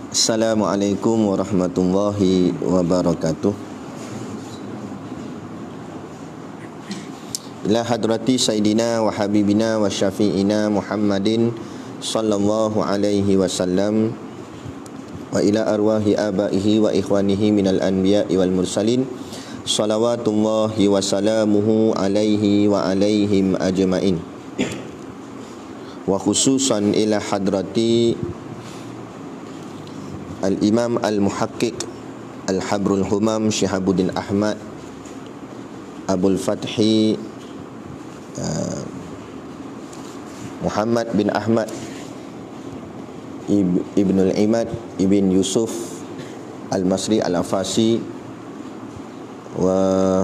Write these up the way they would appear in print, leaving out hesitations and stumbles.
Assalamualaikum warahmatullahi wabarakatuh. Ila hadrati Sayyidina wa Habibina wa Syafi'ina Muhammadin sallallahu alaihi wasallam wa ila arwahi abaihi wa ikhwanihi minal anbiya'i wal mursalin salawatullahi wa salamuhu alaihi wa alaihim ajma'in. Wa khususan ila hadrati Al-Imam Al-Muhaqqiq Al-Habrul Humam Syihabuddin Ahmad Abul Fathi Muhammad bin Ahmad Ibnul Imad Ibn Yusuf Al-Masri Al-Afasi wa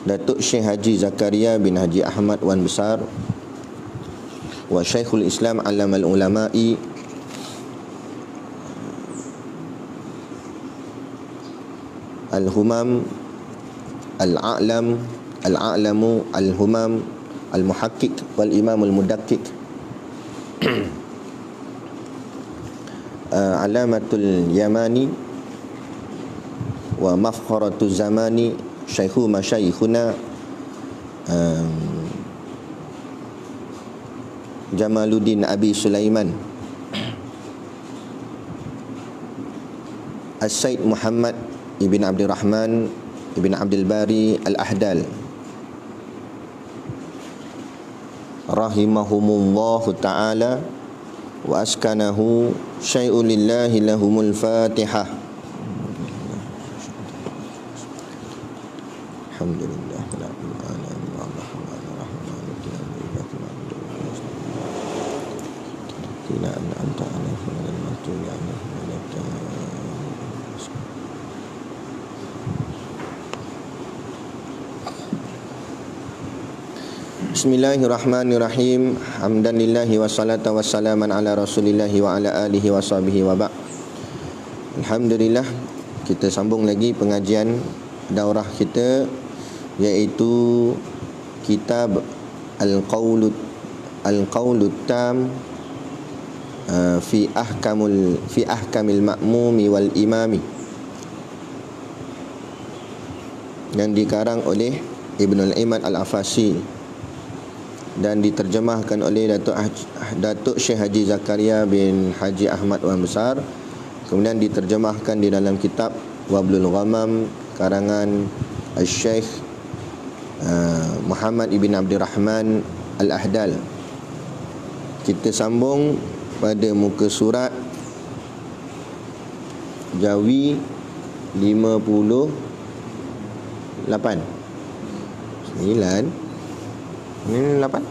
Datuk Syekh Haji Zakaria bin Haji Ahmad Wan Besar wa Syekhul Islam Alamal Ulama'i Al-Humam Al-A'lam Al-A'lamu Al-Humam Al-Muhaqqiq Wal-Imam Al-Mudaqqiq Alamatul Yamani wa Mafkharatul Zamani Syaikhu Masyayikhuna Jamaluddin Abi Sulaiman As-Said Muhammad Ibn Abdurrahman Ibn Abdul Bari Al-Ahdal rahimahumullahu ta'ala wa askanahu syai'un lillahi lahumul fatihah. Alhamdulillah rabbil alamin arrahmanir rahim la anta alaihim wal maghdubi alaihim waladdallin. Bismillahirrahmanirrahim. Hamdanillahi wassalatu wassalaman ala rasulillahi wa ala alihi wa sahbihi wa ba'd. Alhamdulillah, kita sambung lagi pengajian daurah kita, iaitu kitab Al-Qawlut Tam fi ahkamil ma'mumi wal imami, yang dikarang oleh Ibnul Imad Al-Afasi dan diterjemahkan oleh Datuk Syekh Haji Zakaria bin Haji Ahmad Wan Besar. Kemudian diterjemahkan di dalam kitab Wablul Ghamam karangan Al-Syekh Muhammad Ibn Abdurrahman Al-Ahdal. Kita sambung pada muka surat Jawi 58 9 ini 8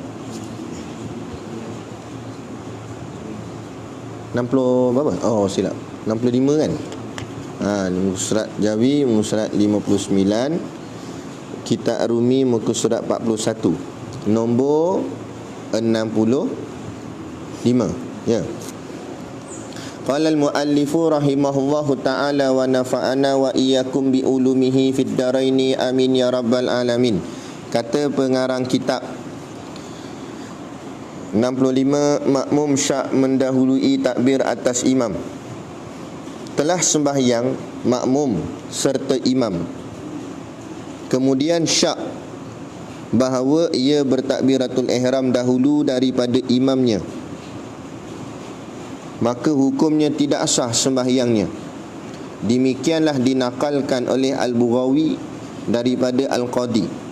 60 berapa? Oh silap, 65 kan? Muka surat Jawi muka surat 59, Kitab Arumi muka surat 41, nombor 65. Ya. Qala al-muallifu rahimahullahu ta'ala wa nafa'ana wa iyyakum bi ulumihi fid daraini amin ya rabbal alamin. Kata pengarang kitab 65, makmum syak mendahului takbir atas imam. Telah sembahyang makmum serta imam, kemudian syak bahawa ia bertakbiratul ihram dahulu daripada imamnya, maka hukumnya tidak sah sembahyangnya. Demikianlah dinakalkan oleh Al-Bughawi daripada Al-Qadi.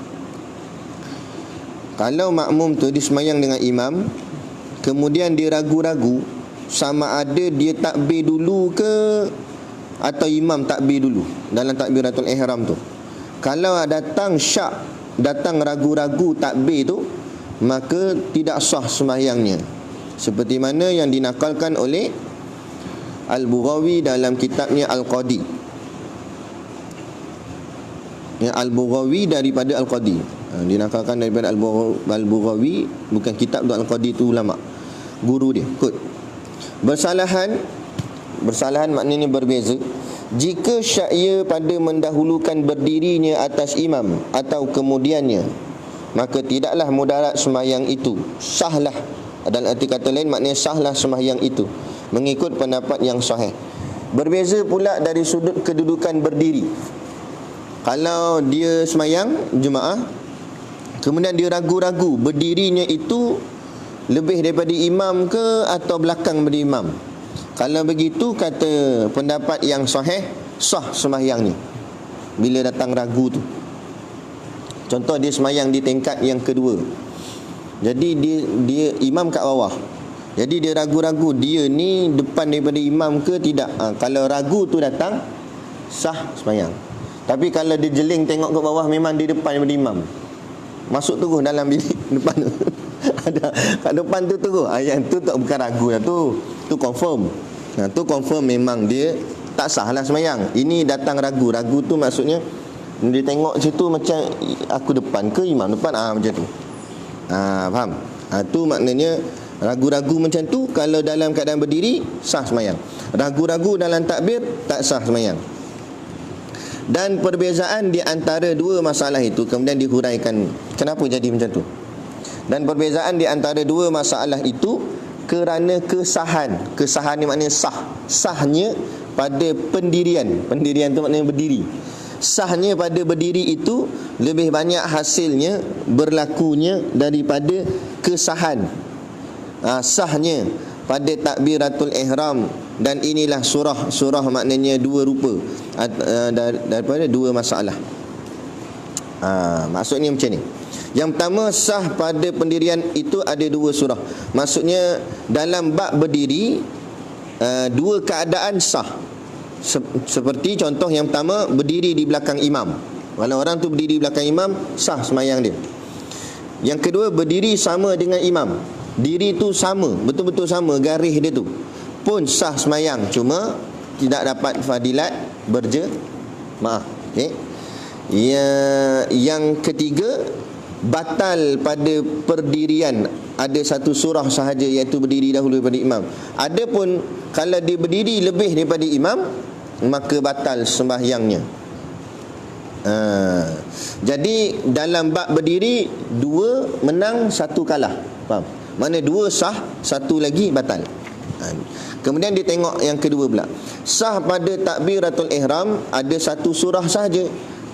Kalau makmum tu disemayang dengan imam, kemudian dia ragu-ragu sama ada dia takbir dulu ke atau imam takbir dulu dalam takbiratul ihram tu. Kalau datang syak, datang ragu-ragu takbir tu, maka tidak sah sembahyangnya, seperti mana yang dinakalkan oleh Al-Bughawi dalam kitabnya Al-Qadi. Ya, Al-Bughawi daripada Al-Qadi, dinakalkan daripada Al-Bughawi, bukan kitab tu. Al-Qadi tu ulama, guru dia. Bersalahan maknanya berbeza. Jika syak pada mendahulukan berdirinya atas imam atau kemudiannya, maka tidaklah mudarat sembahyang itu, sahlah. Dalam arti kata lain, maknanya sahlah sembahyang itu. mengikut pendapat yang sahih. Berbeza pula dari sudut kedudukan berdiri. Kalau dia semayang jemaah, kemudian dia ragu-ragu berdirinya itu lebih daripada imam ke atau belakang daripada imam. Kalau begitu, kata pendapat yang sahih, sah sembahyang ni bila datang ragu tu. Contoh dia semayang di tingkat yang kedua, jadi dia imam kat bawah, jadi dia ragu-ragu dia ni depan daripada imam ke tidak. Kalau ragu tu datang, sah sembahyang. Tapi kalau dia jeling tengok ke bawah, memang dia depan daripada imam, masuk terus dalam bilik depan tu ada kat depan tu terus. Yang tu tak, bukan ragu lah tu confirm. Tu confirm memang dia tak sah lah sembahyang. Ini datang ragu. Ragu tu maksudnya dia tengok situ macam aku depan ke imam depan, macam tu. Faham? Tu maknanya ragu-ragu macam tu. Kalau dalam keadaan berdiri, sah sembahyang. Ragu-ragu dalam takbir, tak sah sembahyang. Dan perbezaan di antara dua masalah itu kemudian dihuraikan kenapa jadi macam tu. Dan perbezaan di antara dua masalah itu kerana kesahan. Kesahan ni maknanya sah. Sahnya pada pendirian. Pendirian tu maknanya berdiri. Sahnya pada berdiri itu lebih banyak hasilnya, berlakunya daripada kesahan. Sahnya pada takbiratul ihram. Dan inilah surah. Surah maknanya dua rupa, daripada dua masalah. Maksudnya macam ni. Yang pertama, sah pada pendirian itu ada dua surah. Maksudnya dalam bab berdiri, dua keadaan sah. Seperti contoh yang pertama, berdiri di belakang imam. Kalau orang tu berdiri di belakang imam, sah semayang dia. Yang kedua, berdiri sama dengan imam. Diri tu sama, betul-betul sama garis dia tu, pun sah semayang. Cuma tidak dapat fadilat berjemaah. Okay. Yang ketiga, batal pada perdirian ada satu surah sahaja, iaitu berdiri dahulu daripada imam. Adapun kalau dia berdiri lebih daripada imam, maka batal sembahyangnya. Jadi dalam bab berdiri, dua menang, satu kalah. Faham? Mana dua sah, satu lagi batal. Kemudian dia tengok yang kedua pula. Sah pada takbiratul ihram ada satu surah sahaja.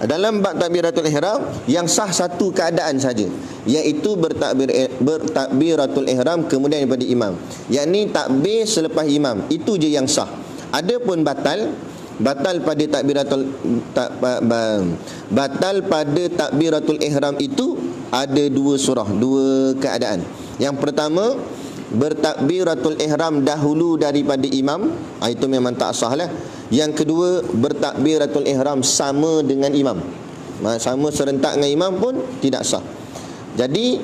Dalam bab takbiratul ihram yang sah satu keadaan saja, iaitu bertakbiratul ihram kemudian daripada imam, yakni takbir selepas imam. Itu je yang sah. Adapun batal pada batal pada takbiratul ihram itu ada dua surah, dua keadaan. Yang pertama, bertakbiratul ihram dahulu daripada imam, itu memang tak sah lah. Yang kedua, bertakbiratul ihram sama dengan imam, sama serentak dengan imam pun tidak sah. Jadi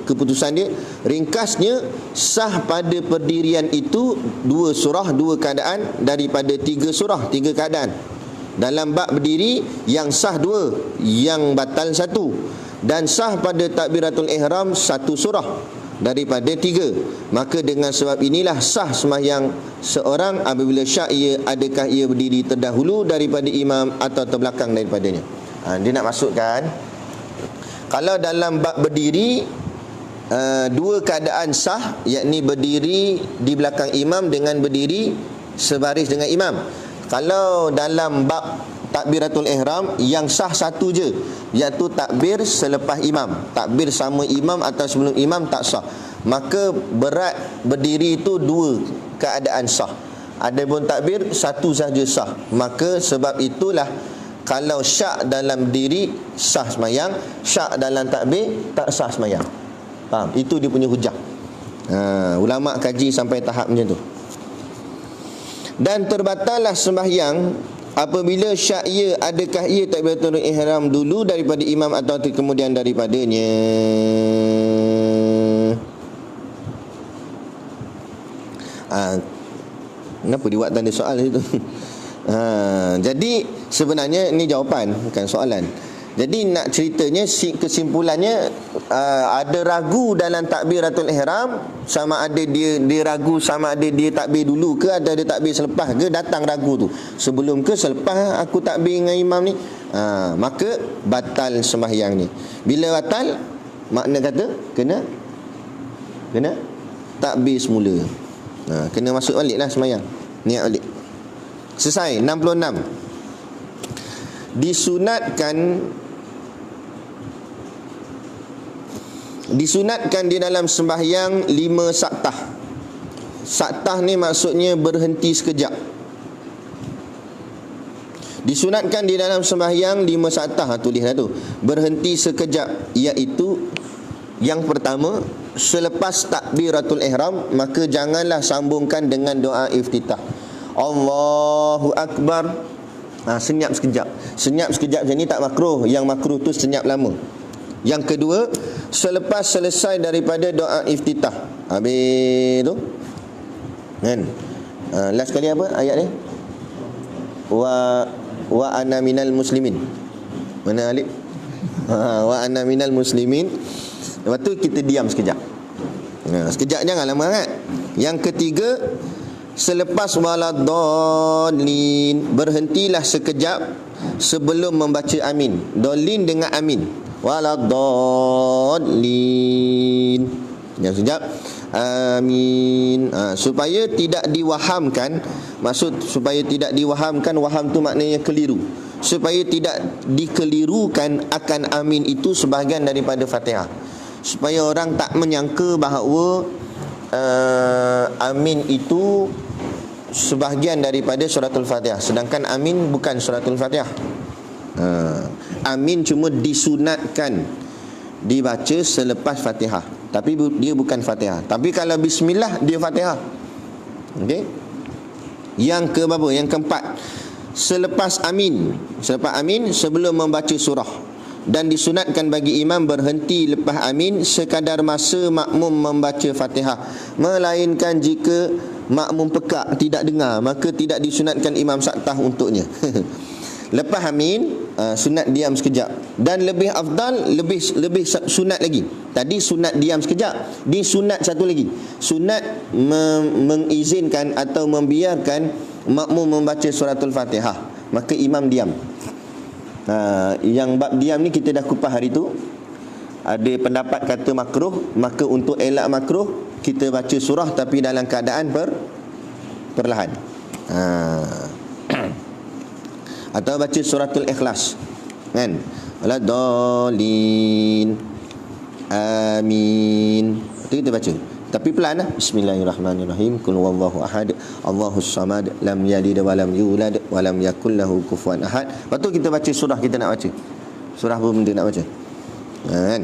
keputusan dia, ringkasnya, sah pada perdirian itu dua surah, dua keadaan daripada tiga surah, tiga keadaan. Dalam bab berdiri, yang sah dua, yang batal satu. Dan sah pada takbiratul ihram satu surah daripada tiga. Maka dengan sebab inilah sah sembahyang seorang apabila syak adakah ia berdiri terdahulu daripada imam atau terbelakang daripadanya. Dia nak masukkan, kalau dalam bab berdiri, dua keadaan sah, yakni berdiri di belakang imam dengan berdiri sebaris dengan imam. Kalau dalam bab takbiratul ihram, yang sah satu je, iaitu takbir selepas imam. Takbir sama imam atau sebelum imam tak sah. Maka berat berdiri itu dua keadaan sah. Adapun takbir satu saja sah. Maka sebab itulah kalau syak dalam diri sah semayang, syak dalam takbir tak sah semayang. Faham? Itu dia punya hujah. Ulama kaji sampai tahap macam tu. Dan terbatallah sembahyang apabila syak ia adakah ia takbiratul ihram dulu daripada imam atau kemudian daripadanya. Kenapa dia buat tanda soal itu? Jadi sebenarnya ini jawapan, bukan soalan. Jadi nak ceritanya, kesimpulannya, ada ragu dalam takbiratul ihram, sama ada dia ragu sama ada dia takbir dulu ke atau dia takbir selepas ke. Datang ragu tu, sebelum ke selepas aku takbir dengan imam ni, maka batal sembahyang ni. Bila batal, makna kata kena takbir semula. Kena masuk balik lah semayang, niat balik. Selesai. 66. Disunatkan di dalam sembahyang 5 saktah. Saktah ni maksudnya berhenti sekejap. Disunatkan di dalam sembahyang 5 saktah, tulislah tu, berhenti sekejap, iaitu yang pertama, selepas takbiratul ihram, maka janganlah sambungkan dengan doa iftitah. Allahu Akbar. Senyap sekejap. Senyap sekejap macam ni tak makruh. Yang makruh tu senyap lama. Yang kedua, selepas selesai daripada doa iftitah. Habis tu kan, last kali apa ayat ni? Wa ana minal muslimin. Mana alif? Wa ana minal muslimin. Lepas tu kita diam sekejap. Sekejap, jangan lama sangat. Yang ketiga, selepas waladdallin, berhentilah sekejap sebelum membaca amin. Dolin dengan amin. Waladdallin. Jangan sekejap. Amin. Supaya tidak diwahamkan. Maksud supaya tidak diwahamkan, waham tu maknanya keliru. Supaya tidak dikelirukan akan amin itu sebahagian daripada Fatihah. Supaya orang tak menyangka bahawa amin itu sebahagian daripada suratul Fatihah, sedangkan amin bukan suratul Fatihah. Amin cuma disunatkan dibaca selepas Fatihah, tapi dia bukan Fatihah. Tapi kalau bismillah, dia Fatihah. Okey. Yang ke berapa? Yang keempat, selepas amin sebelum membaca surah. Dan disunatkan bagi imam berhenti lepas amin sekadar masa makmum membaca Fatihah, melainkan jika makmum pekak tidak dengar, maka tidak disunatkan imam saktah untuknya. Lepas amin, sunat diam sekejap. Dan lebih afdal, lebih sunat lagi. Tadi sunat diam sekejap, di sunat satu lagi, sunat mengizinkan atau membiarkan makmum membaca suratul Fatihah, maka imam diam. Yang bab diam ni kita dah kupas hari tu. Ada pendapat kata makruh, maka untuk elak makruh, kita baca surah tapi dalam keadaan perlahan. Atau baca suratul Ikhlas, kan? Waladdallin, amin, itu kita baca tapi pelan lah. Bismillahirrahmanirrahim. Qul huwallahu ahad, Allahus samad, lam yalid wa lam yulad wa lam yakul lahu kufuwan ahad. Lepas tu kita baca surah kita nak baca. Surah apa benda nak baca? Kan?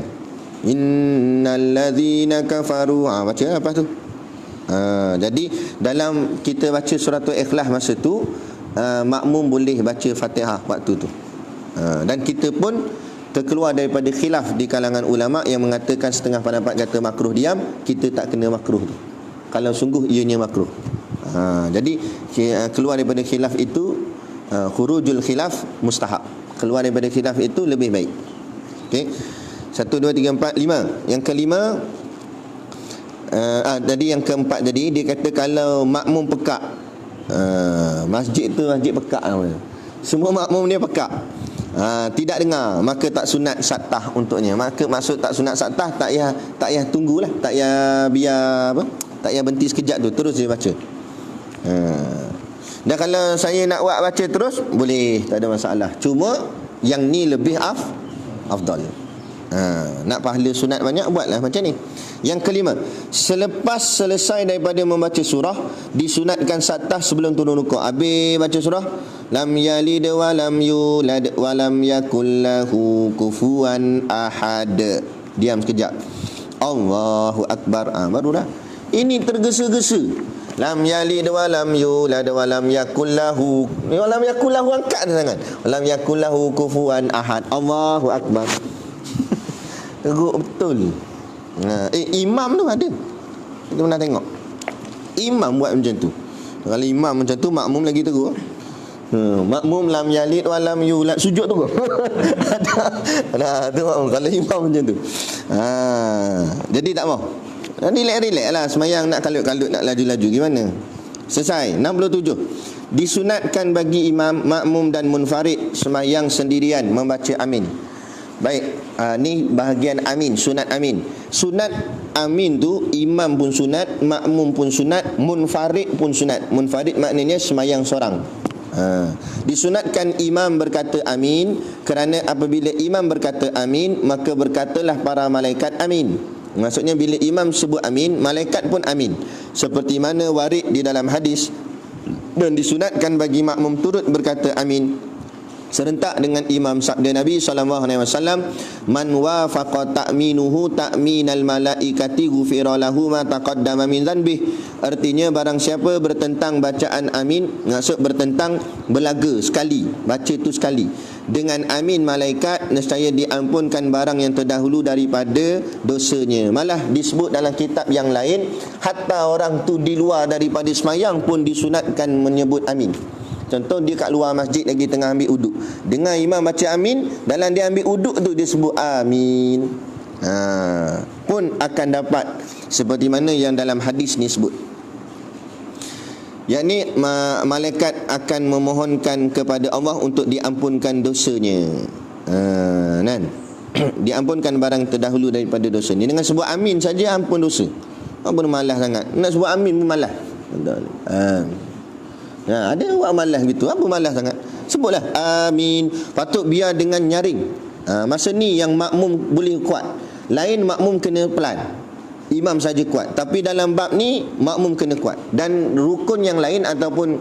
Innal ladzina kafaru. Baca lepas tu. Jadi dalam kita baca suratul Ikhlas masa tu, makmum boleh baca Fatihah waktu tu. Dan kita pun terkeluar daripada khilaf di kalangan ulama yang mengatakan setengah pendapat kata makruh diam, kita tak kena makruh tu kalau sungguh ianya makruh. Jadi keluar daripada khilaf itu, khurujul khilaf mustahab. Keluar daripada khilaf itu lebih baik. Okey. 1 2 3 4 5. Yang kelima, jadi yang keempat, jadi dia kata kalau makmum pekak, masjid tu masjid pekak namanya. Semua makmum dia pekak, tidak dengar, maka tak sunat saktah untuknya. Maka maksud tak sunat saktah, tak payah tunggulah, tak payah biar apa, tak payah berhenti sekejap tu, terus dia baca. Dan kalau saya nak buat baca terus, boleh, tak ada masalah. Cuma yang ni lebih afdal. Nak pahala sunat banyak, buatlah macam ni. Yang kelima, selepas selesai daripada membaca surah, disunatkan saktah sebelum turun rukuk. Habis baca surah, lam yalid wa lam yulad wa lam yakul lahu kufuwan ahad, diam sekejap. Allahu Akbar. Baru dah. Ini tergesa-gesa. Lam yalid wa lam yulad wa lam yakul lahu, angkat tangan. Wa lam yakul lahu kufuwan ahad. Allahu Akbar. Teruk betul. Imam tu ada, kita pernah tengok imam buat macam tu. Kalau imam macam tu, makmum lagi teruk. Makmum lam yalid wa lam yulad, sujud tu. Ada tu makmum kalau imam macam tu. Jadi tak mau. Relax lah semayang, nak kalut-kalut, nak laju-laju gimana? Selesai. 67. Disunatkan bagi imam, makmum dan munfarid semayang sendirian membaca amin. Baik, ni bahagian amin, sunat amin. Sunat amin tu imam pun sunat, makmum pun sunat, munfarid pun sunat. Munfarid maknanya semayang seorang. Disunatkan imam berkata amin, kerana apabila imam berkata amin, maka berkatalah para malaikat amin. Maksudnya bila imam sebut amin, malaikat pun amin. Seperti mana warid di dalam hadis, dan disunatkan bagi makmum turut berkata amin serentak dengan imam. Sabda Nabi SAW, man wafaqa ta'minuhu ta'minal malaikati ghufira lahu ma taqaddama min dhanbih. Artinya barang siapa bertentang bacaan amin, maksud bertentang belaga sekali, baca tu sekali dengan amin malaikat, nescaya diampunkan barang yang terdahulu daripada dosanya. Malah disebut dalam kitab yang lain, hatta orang tu di luar daripada semayang pun disunatkan menyebut amin. Contoh dia kat luar masjid lagi tengah ambil uduk, dengar imam baca amin, dalam dia ambil uduk tu dia sebut amin, pun akan dapat seperti mana yang dalam hadis ni sebut. Yakni malaikat akan memohonkan kepada Allah untuk diampunkan dosanya. Kan? Diampunkan barang terdahulu daripada dosanya. Dengan sebut amin saja ampun dosa. Apa malas sangat. Nak sebut amin pun malas. Ada orang malas gitu. Apa malas sangat? Sebutlah amin. Patut biar dengan nyaring. Masa ni yang makmum boleh kuat. Lain makmum kena pelan, imam saja kuat. Tapi dalam bab ni makmum kena kuat. Dan rukun yang lain ataupun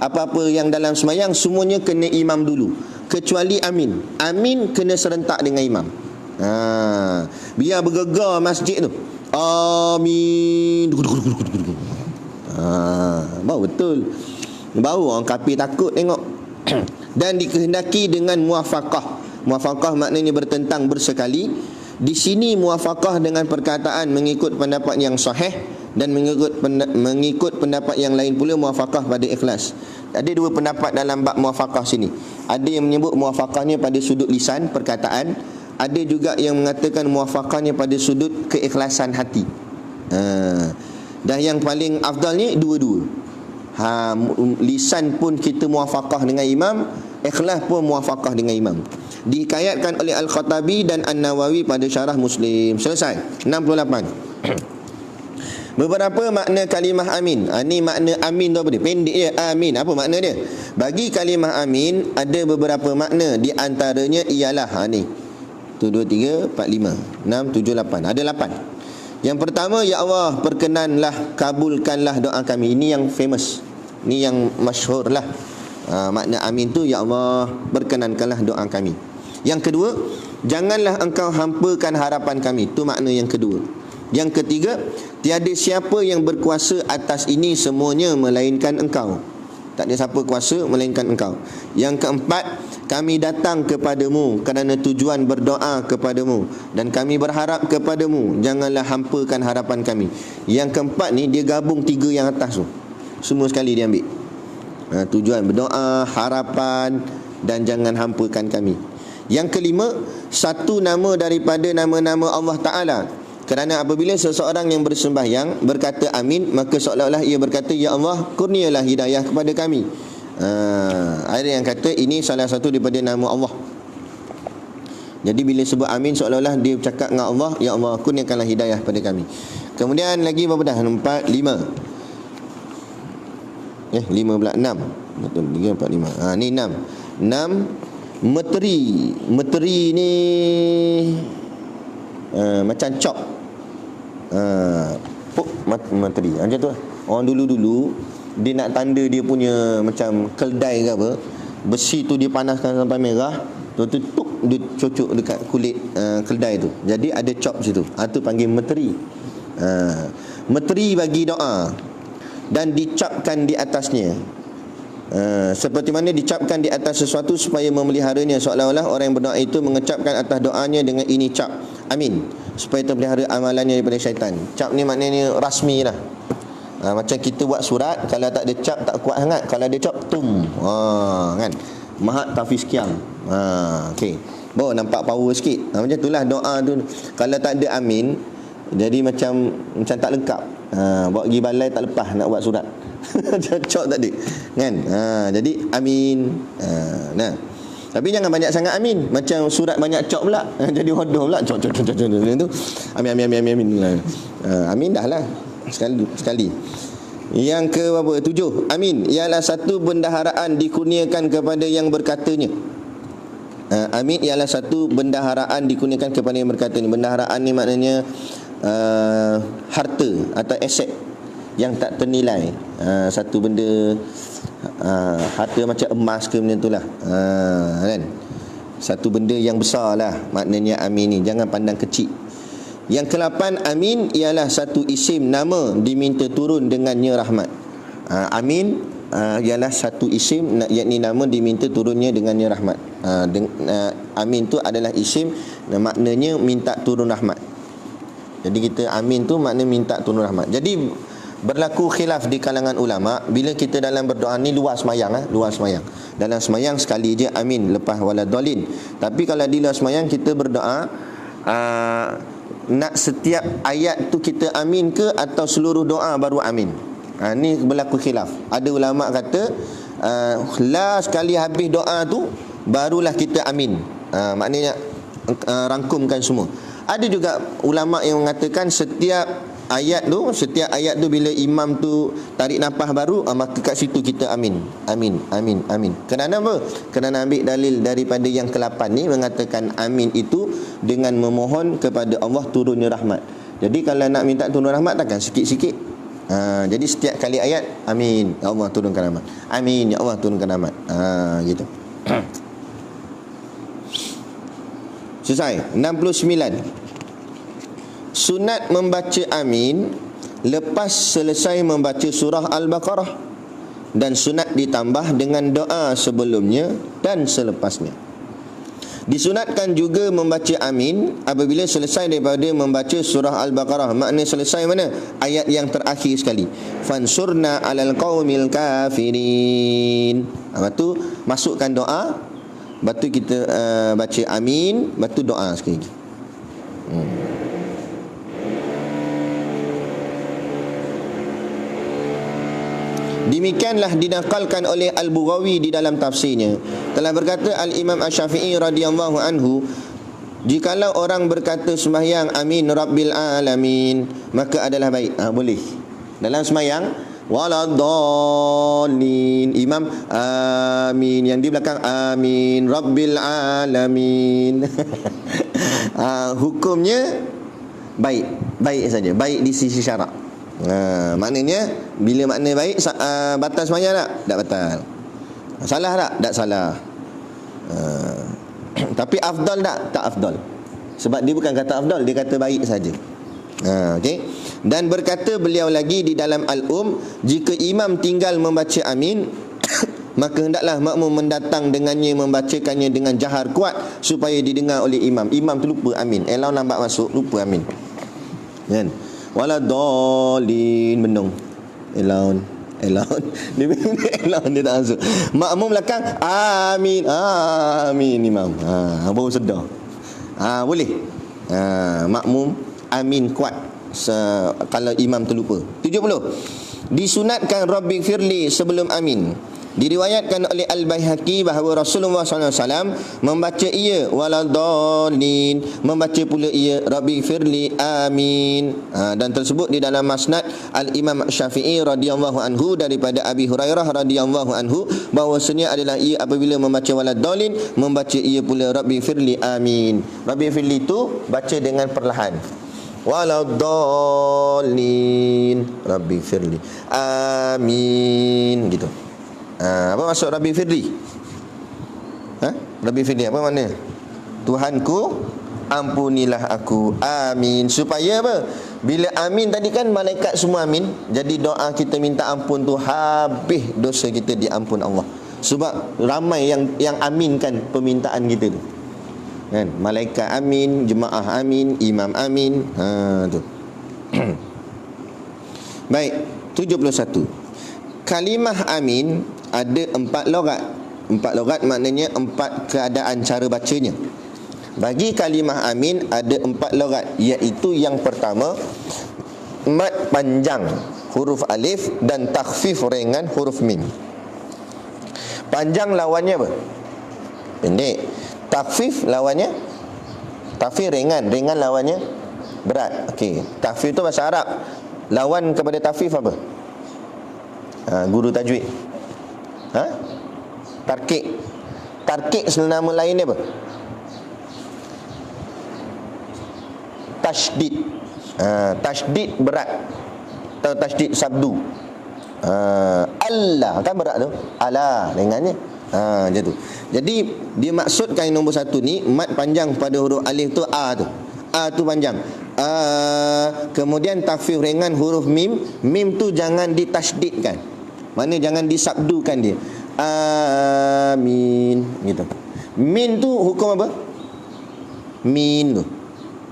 apa-apa yang dalam semayang semuanya kena imam dulu, kecuali amin. Amin kena serentak dengan imam. Biar bergegar masjid tu. Amin. Baru betul. Baru orang kafir takut tengok. Dan dikehendaki dengan muafaqah. Muafaqah maknanya bertentang bersekali. Di sini muafaqah dengan perkataan mengikut pendapat yang sahih, dan mengikut pendapat yang lain pula muafaqah pada ikhlas. Ada dua pendapat dalam bab muafaqah sini. Ada yang menyebut muafaqahnya pada sudut lisan, perkataan. Ada juga yang mengatakan muafaqahnya pada sudut keikhlasan hati. Dan yang paling afdalnya dua-dua. Lisan pun kita muafaqah dengan imam, ikhlas pun muafaqah dengan imam. Dihikayatkan oleh Al-Khattabi dan An-Nawawi pada syarah Muslim. Selesai. 68. Beberapa makna kalimah amin. Ni makna amin tu apa dia? Pendek je, amin. Apa makna dia? Bagi kalimah amin ada beberapa makna. Di antaranya ialah ni 1, 2, 3, 4, 5, 6, 7, 8. Ada 8. Yang pertama, ya Allah, perkenanlah, kabulkanlah doa kami. Ini yang famous, ini yang masyhur lah. Makna amin tu, ya Allah, perkenankanlah doa kami. Yang kedua, janganlah engkau hampakan harapan kami. Itu makna yang kedua. Yang ketiga, tiada siapa yang berkuasa atas ini semuanya melainkan engkau. Tak ada siapa kuasa melainkan engkau. Yang keempat, kami datang kepadamu kerana tujuan berdoa kepadamu, dan kami berharap kepadamu, janganlah hampakan harapan kami. Yang keempat ni dia gabung tiga yang atas tu, semua sekali dia ambil. Tujuan berdoa, harapan, dan jangan hampakan kami. Yang kelima, satu nama daripada nama-nama Allah Ta'ala. Kerana apabila seseorang yang bersembahyang berkata amin, maka seolah-olah ia berkata, ya Allah, kurnialah hidayah kepada kami. Ada yang kata ini salah satu daripada nama Allah. Jadi bila sebut amin, seolah-olah dia bercakap dengan Allah, ya Allah, kurniakanlah hidayah kepada kami. Kemudian lagi berapa dah? 4, 5. 5 pula, 6. 3, 4, 5. Ni 6. 6. Meteri. Meteri ni macam cop. Meteri macam tu lah. Orang dulu-dulu dia nak tanda dia punya macam keldai ke apa, besi tu dia panaskan sampai merah, tu tuk dia cocok dekat kulit keldai tu. Jadi ada cop situ. Tu panggil meteri. Meteri bagi doa dan dicapkan di atasnya. Seperti mana dicapkan di atas sesuatu supaya memeliharanya, seolah-olah orang yang berdoa itu mengecapkan atas doanya dengan ini cap amin, supaya terpelihara amalannya daripada syaitan. Cap ni maknanya rasmi lah. Macam kita buat surat, kalau tak ada cap tak kuat sangat, kalau ada cap tum, kan, mahat tafiz kiam. Okey, baru nampak power sikit. Macam itulah doa tu. Kalau tak ada amin, jadi macam tak lengkap. Bawa pergi balai tak lepas nak buat surat. Cocok tak ada kan. Jadi amin. Nah, Tapi jangan banyak sangat amin. Macam surat banyak cok pula. Jadi hodoh pula. Cok. Itu. Amin. Amin dah lah. Sekali. Yang ke berapa? 7. Amin ialah satu bendaharaan dikurniakan kepada yang berkatanya. Amin ialah satu bendaharaan dikurniakan kepada yang berkatanya. Bendaharaan ni maknanya harta atau aset yang tak ternilai. Satu benda harta macam emas ke benda tu lah, kan? Satu benda yang besar lah maknanya amin ni. Jangan pandang kecil. Yang ke-8, amin ialah satu isim nama diminta turun dengannya rahmat. Amin ialah satu isim, yakni nama diminta turunnya dengannya rahmat. Amin tu adalah isim, maknanya minta turun rahmat. Jadi kita amin tu makna minta turun rahmat. Jadi berlaku khilaf di kalangan ulama bila kita dalam berdoa ni luar semayang. Dalam semayang sekali je amin lepas waladhalin. Tapi kalau di luar semayang kita berdoa nak setiap ayat tu kita amin ke atau seluruh doa baru amin. Ni berlaku khilaf. Ada ulama kata la sekali habis doa tu barulah kita amin. Maknanya rangkumkan semua. Ada juga ulama yang mengatakan setiap ayat tu bila imam tu tarik nafas baru, maka kat situ kita amin. Kerana apa? Kerana ambil dalil daripada yang ke-8 ni mengatakan amin itu dengan memohon kepada Allah turunnya rahmat. Jadi kalau nak minta turun rahmat takkan sikit-sikit. Jadi setiap kali ayat amin, ya Allah turunkan rahmat. Amin, ya Allah turunkan rahmat. Gitu. Selesai. 69. Sunat membaca amin lepas selesai membaca surah Al-Baqarah, dan sunat ditambah dengan doa sebelumnya dan selepasnya. Disunatkan juga membaca amin apabila selesai daripada membaca surah Al-Baqarah. Makna selesai mana? Ayat yang terakhir sekali. Fansurna 'alal qaumil kafirin. Lepas tu masukkan doa. Lepas tu kita baca amin. Lepas tu doa sekali lagi. Demikianlah dinakalkan oleh Al-Bughawi di dalam tafsirnya. Telah berkata Al-Imam Asy-Syafi'i radhiyallahu anhu, jikalau orang berkata sembahyang amin rabbil alamin, maka adalah baik. Boleh. Dalam sembahyang waladhdallin, imam amin, yang di belakang amin rabbil alamin. Hukumnya baik saja, baik di sisi syarak. Maknanya bila makna baik, batal sembahyang tak? Tak batal. Salah tak? Tak salah. Tapi afdal tak? Tak afdal. Sebab dia bukan kata afdal, dia kata baik saja. Okey. Dan berkata beliau lagi di dalam Al-Um, jika imam tinggal membaca amin, maka hendaklah makmum mendatang dengannya, membacakannya dengan jahar kuat supaya didengar oleh imam. Imam tu lupa amin, elon lambat masuk, lupa amin, kan? Waladhalin, bendung. Elon dia elon, dia tak masuk. Makmum belakang amin imam. Baru sedar. Boleh. Makmum amin kuat kalau imam terlupa. 70. Disunatkan Rabbi firli sebelum amin. Diriwayatkan oleh Al-Baihaqi bahawa Rasulullah SAW membaca ia waladhalin, membaca pula ia Rabbi firli amin. Dan tersebut di dalam Masnad Al-Imam Syafi'i radhiyallahu anhu daripada Abi Hurairah radhiyallahu anhu bahawasanya adalah ia apabila membaca waladhalin, membaca ia pula Rabbi firli amin. Rabbi firli itu baca dengan perlahan. Waladhalin Rabbi firli amin, gitu. Apa maksud Rabbi firli? Rabbi firli apa makna? Tuhanku, ampunilah aku. Amin. Supaya apa? Bila amin tadi kan malaikat semua amin. Jadi doa kita minta ampun tu habis dosa kita diampun Allah. Sebab ramai yang aminkan permintaan kita tu. Kan? Malaikat amin, jemaah amin, imam amin. Tu. Baik, 71. Kalimah amin ada 4 logat. 4 logat maknanya 4 keadaan cara bacanya. Bagi kalimah amin ada 4 logat, iaitu yang pertama mad panjang huruf alif dan takhfif ringan huruf mim. Panjang lawannya apa? pendek. Takhfif lawannya, takhfif ringan, ringan lawannya berat. Okey, takhfif tu bahasa Arab. Lawan kepada takhfif apa? Guru tajwid. Tarkik. Tarkik nama lain dia apa? Tasydid. Tasydid berat atau tasydid sabdu. Allah kan berat tu. Ala ringannya. Macam tu. Jadi dia maksudkan yang nombor satu ni, mat panjang pada huruf alif tu, a tu. A tu panjang. Kemudian takhfif ringan huruf mim. Mim tu jangan ditasydidkan. Mana jangan disabdukan dia. Amin gitu. Min tu hukum apa? Min tu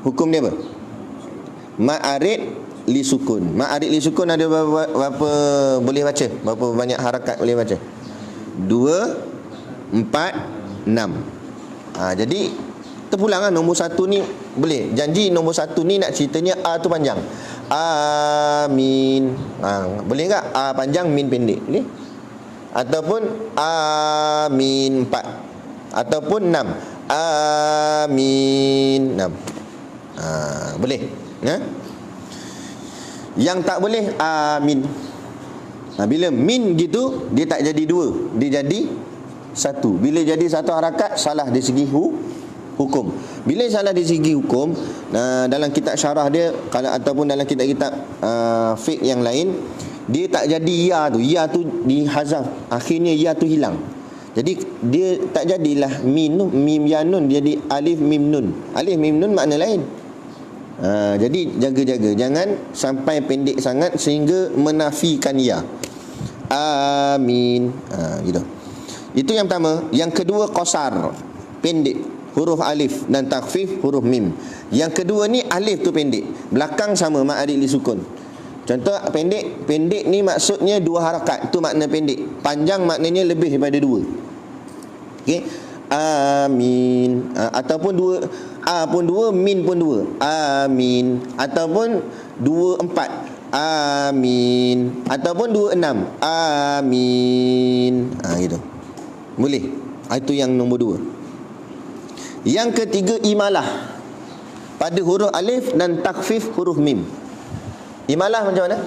hukum dia apa? Ma'arid li sukun. Ma'arid li sukun ada berapa boleh baca? Berapa banyak harakat boleh baca? 2, 4, 6. Jadi terpulang lah nombor satu ni boleh. Janji nombor satu ni nak ceritanya A tu panjang. Amin. Boleh tak? A panjang, min pendek. Boleh? Ataupun amin 4. Ataupun 6. Amin 6. Boleh. Yang tak boleh amin. Bila min gitu, dia tak jadi 2, dia jadi 1. Bila jadi satu harakat, salah dari segi hukum. Bila salah dari segi hukum, dalam kitab syarah dia kalau ataupun dalam kitab-kitab fiqh yang lain, dia tak jadi ya tu. Ya tu dihazaf. Akhirnya ya tu hilang. Jadi dia tak jadilah mim ya nun, jadi alif mim nun. Alif mim nun makna lain. Jadi jaga-jaga, jangan sampai pendek sangat sehingga menafikan ya. Amin. Gitu. Itu yang pertama. Yang kedua qasar, pendek, huruf alif, dan takhfif huruf mim. Yang kedua ni alif tu pendek, belakang sama ma'arid li sukun. Contoh pendek, pendek ni maksudnya 2 harakat, tu makna pendek. Panjang maknanya lebih daripada 2. Okey. Amin. Ataupun 2, a pun 2, min pun 2. Amin. Ataupun 2, 4. Amin. Ataupun 2, 6. Amin. Gitu. Boleh. Itu yang nombor 2. Yang ketiga imalah pada huruf alif dan takhfif huruf mim. Imalah macam mana?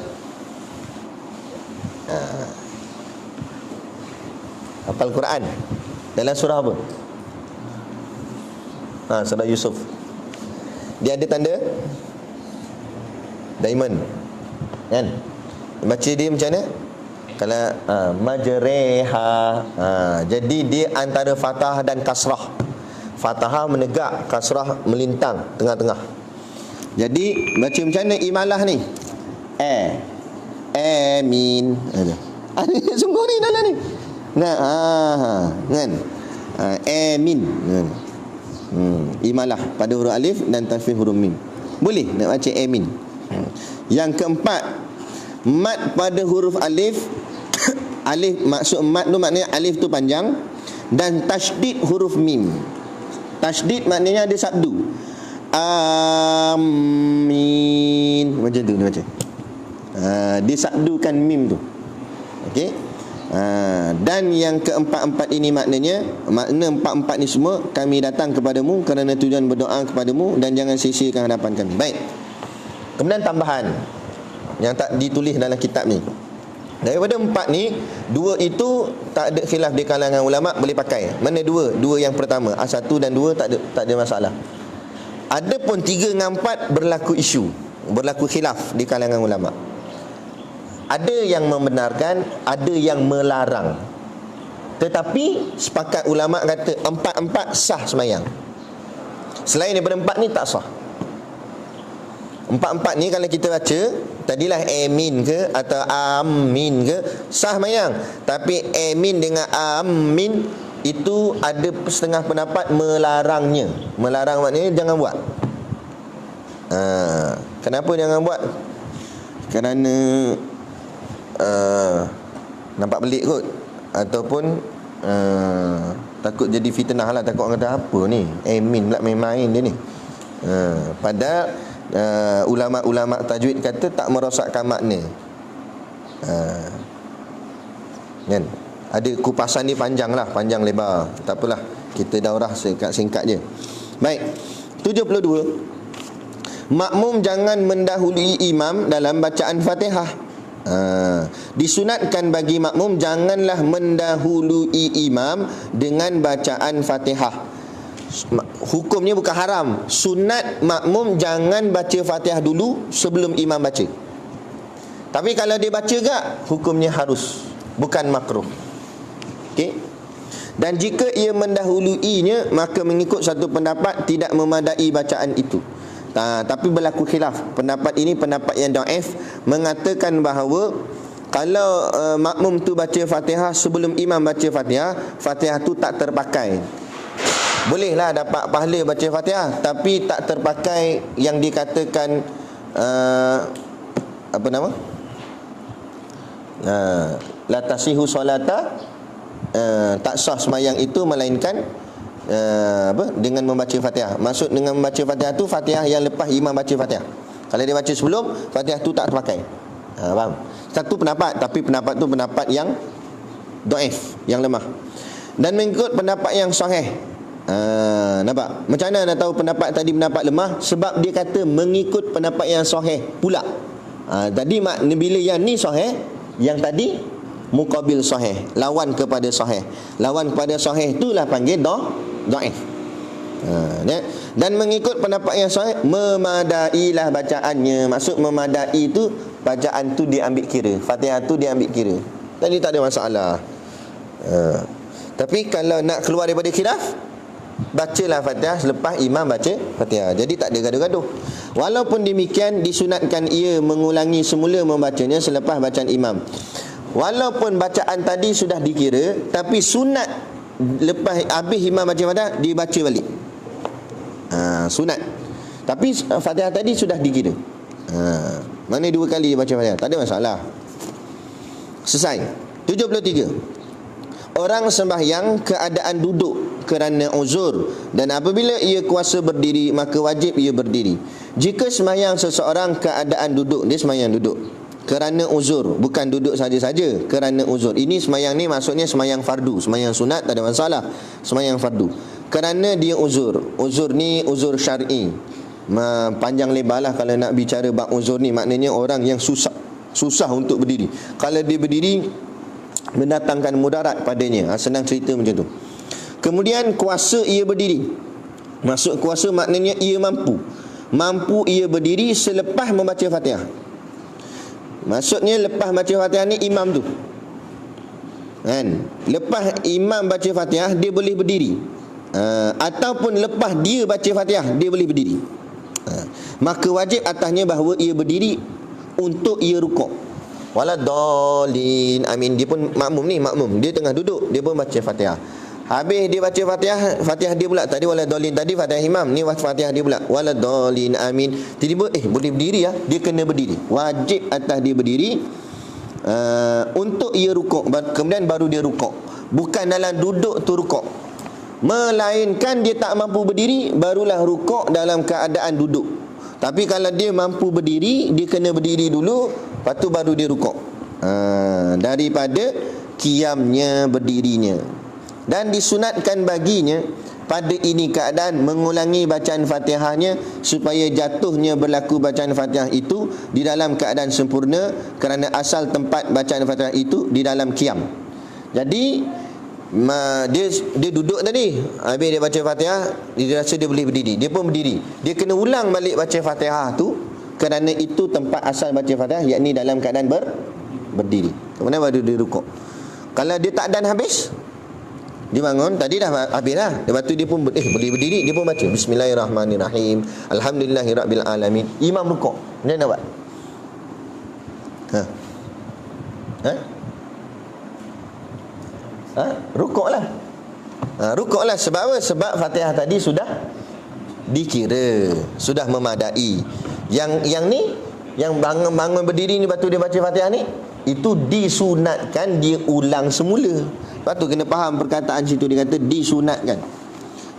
Hafal Quran dalam surah apa? Surah Yusuf. Dia ada tanda diamond, kan? Baca dia macam mana? Kalau majreha, jadi dia antara fathah dan kasrah. Fathah menegak, kasrah melintang tengah-tengah. Jadi baca macam mana imalah ni? Amin. Ada sungguh ni dalam ni. Kan? Amin. Imalah pada huruf alif dan takhfif huruf mim. Boleh nak baca amin. Yang keempat, mat pada huruf alif. Alif, maksud mat tu maknanya alif tu panjang, dan tasydid huruf mim. Tasydid maknanya ada sabdu. Amin. Macam tu dia baca. Disabdukan mim tu. Okey. Dan yang keempat-empat ini maknanya, makna empat-empat ni semua, kami datang kepadamu kerana tujuan berdoa kepadamu dan jangan sia-siakan hadapan kami. Baik. Kemudian tambahan yang tak ditulis dalam kitab ni. Daripada 4 ni, 2 itu tak ada khilaf di kalangan ulama, boleh pakai. Mana 2? 2 yang pertama, A1 dan 2 tak ada masalah. Adapun 3 dengan 4 berlaku isu, berlaku khilaf di kalangan ulama. Ada yang membenarkan, ada yang melarang. Tetapi sepakat ulama kata 4-4 sah semayang. Selain daripada 4 ni tak sah. 4-4 ni kalau kita baca, tadilah amin ke atau amin ke, sah semayang. Tapi amin dengan amin itu ada setengah pendapat melarangnya. Melarang maknanya jangan buat. Kenapa jangan buat? Kerana nampak pelik kot, ataupun takut jadi fitnah lah. Takut orang kata apa ni, amin pula main-main dia ni. Padahal ulama-ulama tajwid kata tak merosakkan makna. Kan? Ada kupasan ni panjang lebar. Tak apalah, kita daurah singkat je. Baik. 72. Makmum jangan mendahului imam dalam bacaan Fatihah. Disunatkan bagi makmum janganlah mendahului imam dengan bacaan Fatihah. Hukumnya bukan haram. Sunat makmum jangan baca Fatihah dulu sebelum imam baca. Tapi kalau dia baca gak, hukumnya harus, bukan makruh. Okey. Dan jika ia mendahuluinya, maka mengikut satu pendapat tidak memadai bacaan itu. Tapi berlaku khilaf. Pendapat ini pendapat yang dhaif, mengatakan bahawa kalau makmum tu baca Fatihah sebelum imam baca Fatihah, Fatihah tu tak terpakai. Bolehlah dapat pahala baca Fatihah, tapi tak terpakai yang dikatakan apa nama? La tasihu solata, tak sah semayang itu melainkan dengan membaca Fatihah. Maksud dengan membaca Fatihah tu Fatihah yang lepas imam baca Fatihah. Kalau dia baca sebelum, Fatihah tu tak terpakai. Faham? Satu pendapat, tapi pendapat tu pendapat yang dhaif, yang lemah. Dan mengikut pendapat yang sahih. Nampak? Macam mana nak tahu pendapat tadi pendapat lemah? Sebab dia kata mengikut pendapat yang sahih pula. Tadi makna bila yang ni sahih, yang tadi muqabil sahih, lawan kepada sahih. Lawan kepada sahih itulah panggil dhaif. Dan mengikut pendapat yang sahih, memadailah bacaannya. Maksud memadai itu bacaan tu diambil kira, Fatihah tu diambil kira. Tadi tak ada masalah. Tapi kalau nak keluar daripada khilaf, bacalah Fatihah selepas imam baca Fatihah. Jadi tak ada gaduh-gaduh. Walaupun demikian, disunatkan ia mengulangi semula membacanya selepas bacaan imam. Walaupun bacaan tadi sudah dikira, tapi sunat lepas habis imam baca Fatihah dibaca balik. Sunat. Tapi Fatihah tadi sudah dikira. Mana dua kali dia baca Fatihah, tak ada masalah. Selesai. 73. Orang sembahyang keadaan duduk kerana uzur, dan apabila ia kuasa berdiri, maka wajib ia berdiri. Jika sembahyang seseorang keadaan duduk, dia sembahyang duduk kerana uzur, bukan duduk saja-saja, kerana uzur. Ini sembahyang ni maksudnya sembahyang fardu. Sembahyang sunat tak ada masalah, sembahyang fardu kerana dia uzur. Uzur ni uzur syar'i. Panjang lebar lah kalau nak bicara bab uzur ni. Maknanya orang yang susah untuk berdiri. Kalau dia berdiri mendatangkan mudarat padanya. Senang cerita macam tu. Kemudian kuasa ia berdiri. Maksud kuasa maknanya ia mampu ia berdiri selepas membaca Fatihah. Maksudnya lepas baca Fatihah ni imam tu, kan? Lepas imam baca Fatihah dia boleh berdiri, ataupun lepas dia baca Fatihah dia boleh berdiri. Maka wajib atasnya bahawa ia berdiri untuk ia rukuk. Waladhalin, amin. Dia pun makmum, dia tengah duduk, dia pun baca Fatihah. Habis dia baca Fatihah dia pula. Tadi waladhalin, tadi Fatihah imam, ni Fatihah dia pula. Waladhalin, amin. Tiba-tiba boleh berdiri ya. Dia kena berdiri. Wajib atas dia berdiri untuk ia rukuk. Kemudian baru dia rukuk. Bukan dalam duduk tu rukuk, melainkan dia tak mampu berdiri, barulah rukuk dalam keadaan duduk. Tapi kalau dia mampu berdiri, dia kena berdiri dulu, lepas tu baru dia rukuk. Daripada qiyamnya, berdirinya. Dan disunatkan baginya pada ini keadaan mengulangi bacaan Fatihahnya, supaya jatuhnya berlaku bacaan Fatihah itu di dalam keadaan sempurna, kerana asal tempat bacaan Fatihah itu di dalam qiyam. Jadi dia duduk tadi, habis dia baca Fatihah, dia rasa dia boleh berdiri, dia pun berdiri. Dia kena ulang balik baca Fatihah tu, kerana itu tempat asal baca Fatihah, yakni dalam keadaan berdiri. Kemudian baru dia rukuk. Kalau dia tak dan habis, dia bangun, tadi dah habis dah. Lepas tu dia pun boleh berdiri, dia pun baca Bismillahirrahmanirrahim, Alhamdulillahirabbil alamin. Imam rukuk. Dia nak buat? Rukuklah. Rukuklah. Sebab apa? Sebab Fatihah tadi sudah dikira, sudah memadai. Yang ni, yang bangun berdiri ni, lepas tu dia baca Fatihah ni, itu disunatkan dia ulang semula. Lepas tu kena faham perkataan situ, dia kata disunatkan,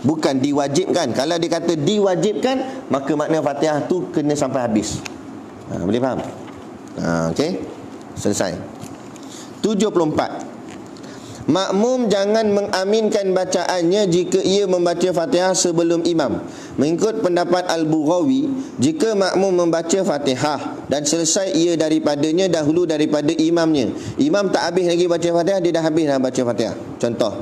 bukan diwajibkan. Kalau dia kata diwajibkan, maka makna Fatihah tu kena sampai habis. Boleh faham? Okey, selesai. 74. Makmum jangan mengaminkan bacaannya jika ia membaca Fatihah sebelum imam. Mengikut pendapat Al-Bughawi, jika makmum membaca Fatihah dan selesai ia daripadanya dahulu daripada imamnya, imam tak habis lagi baca Fatihah, dia dah habis dah baca Fatihah, contoh,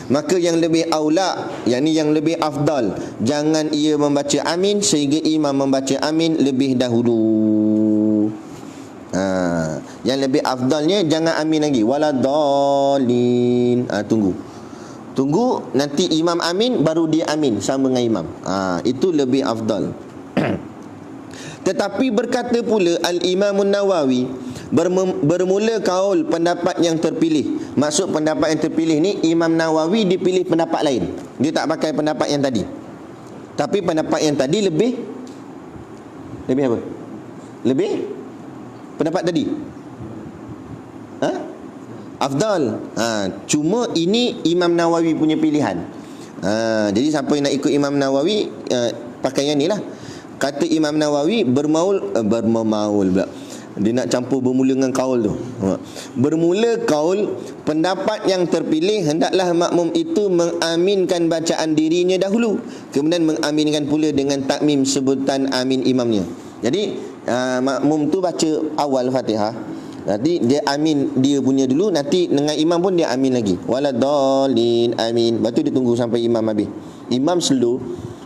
maka yang lebih aula, yakni yang lebih afdal, jangan ia membaca amin sehingga imam membaca amin lebih dahulu. Yang lebih afdalnya jangan amin lagi, waladhalin. Tunggu nanti imam amin baru dia amin sama dengan imam. Itu lebih afdal. Tetapi berkata pula Al-Imam Nawawi, bermula kaul pendapat yang terpilih. Maksud pendapat yang terpilih ni, Imam Nawawi dipilih pendapat lain. Dia tak pakai pendapat yang tadi. Tapi pendapat yang tadi lebih apa? Lebih pendapat tadi afdal. Cuma ini Imam Nawawi punya pilihan. Jadi siapa yang nak ikut Imam Nawawi, pakai yang ni lah. Kata Imam Nawawi, bermaul pula. Dia nak campur bermula dengan kaul tu. Bermula kaul, pendapat yang terpilih hendaklah makmum itu mengaminkan bacaan dirinya dahulu, kemudian mengaminkan pula dengan takmim sebutan amin imamnya. Jadi makmum tu baca awal Fatihah, nanti dia amin dia punya dulu, nanti dengan imam pun dia amin lagi, waladhalin amin. Lepas tu dia tunggu sampai imam habis. Imam slow,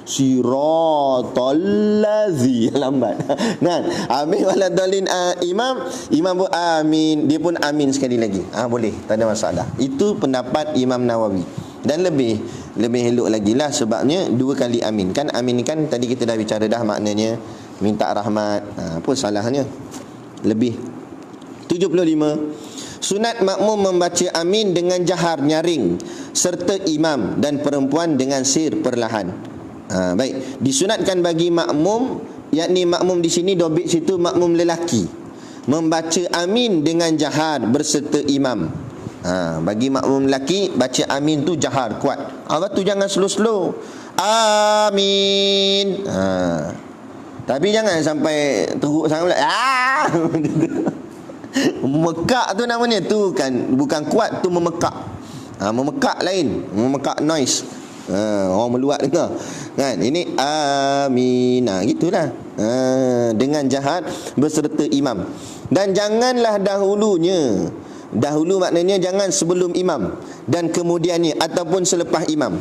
siratal ladzi, lambat. Kan? Amin waladhalin, imam pun amin, dia pun amin sekali lagi. Boleh, tak ada masalah. Itu pendapat Imam Nawawi. Dan lebih elok lagi lah, sebabnya 2 kali amin. Kan amin kan tadi kita dah bicara dah, maknanya minta rahmat. Apa salahnya? Lebih. 75. Sunat makmum membaca amin dengan jahar nyaring serta imam dan perempuan dengan sir perlahan. Baik, disunatkan bagi makmum, yakni makmum di sini dobit situ makmum lelaki, membaca amin dengan jahar berserta imam. Bagi makmum lelaki, baca amin tu jahar kuat. Lepas tu jangan slow-slow. Amin. Tapi jangan sampai teruk sangat pula. Memekak tu namanya, tu kan bukan kuat, tu memekak. Memekak lain, memekak noise. Orang meluat dengar. Kan? Ini amin. Gitulah. Dengan jahat berserta imam. Dan janganlah dahulunya. Dahulu maknanya jangan sebelum imam dan kemudiannya ataupun selepas imam.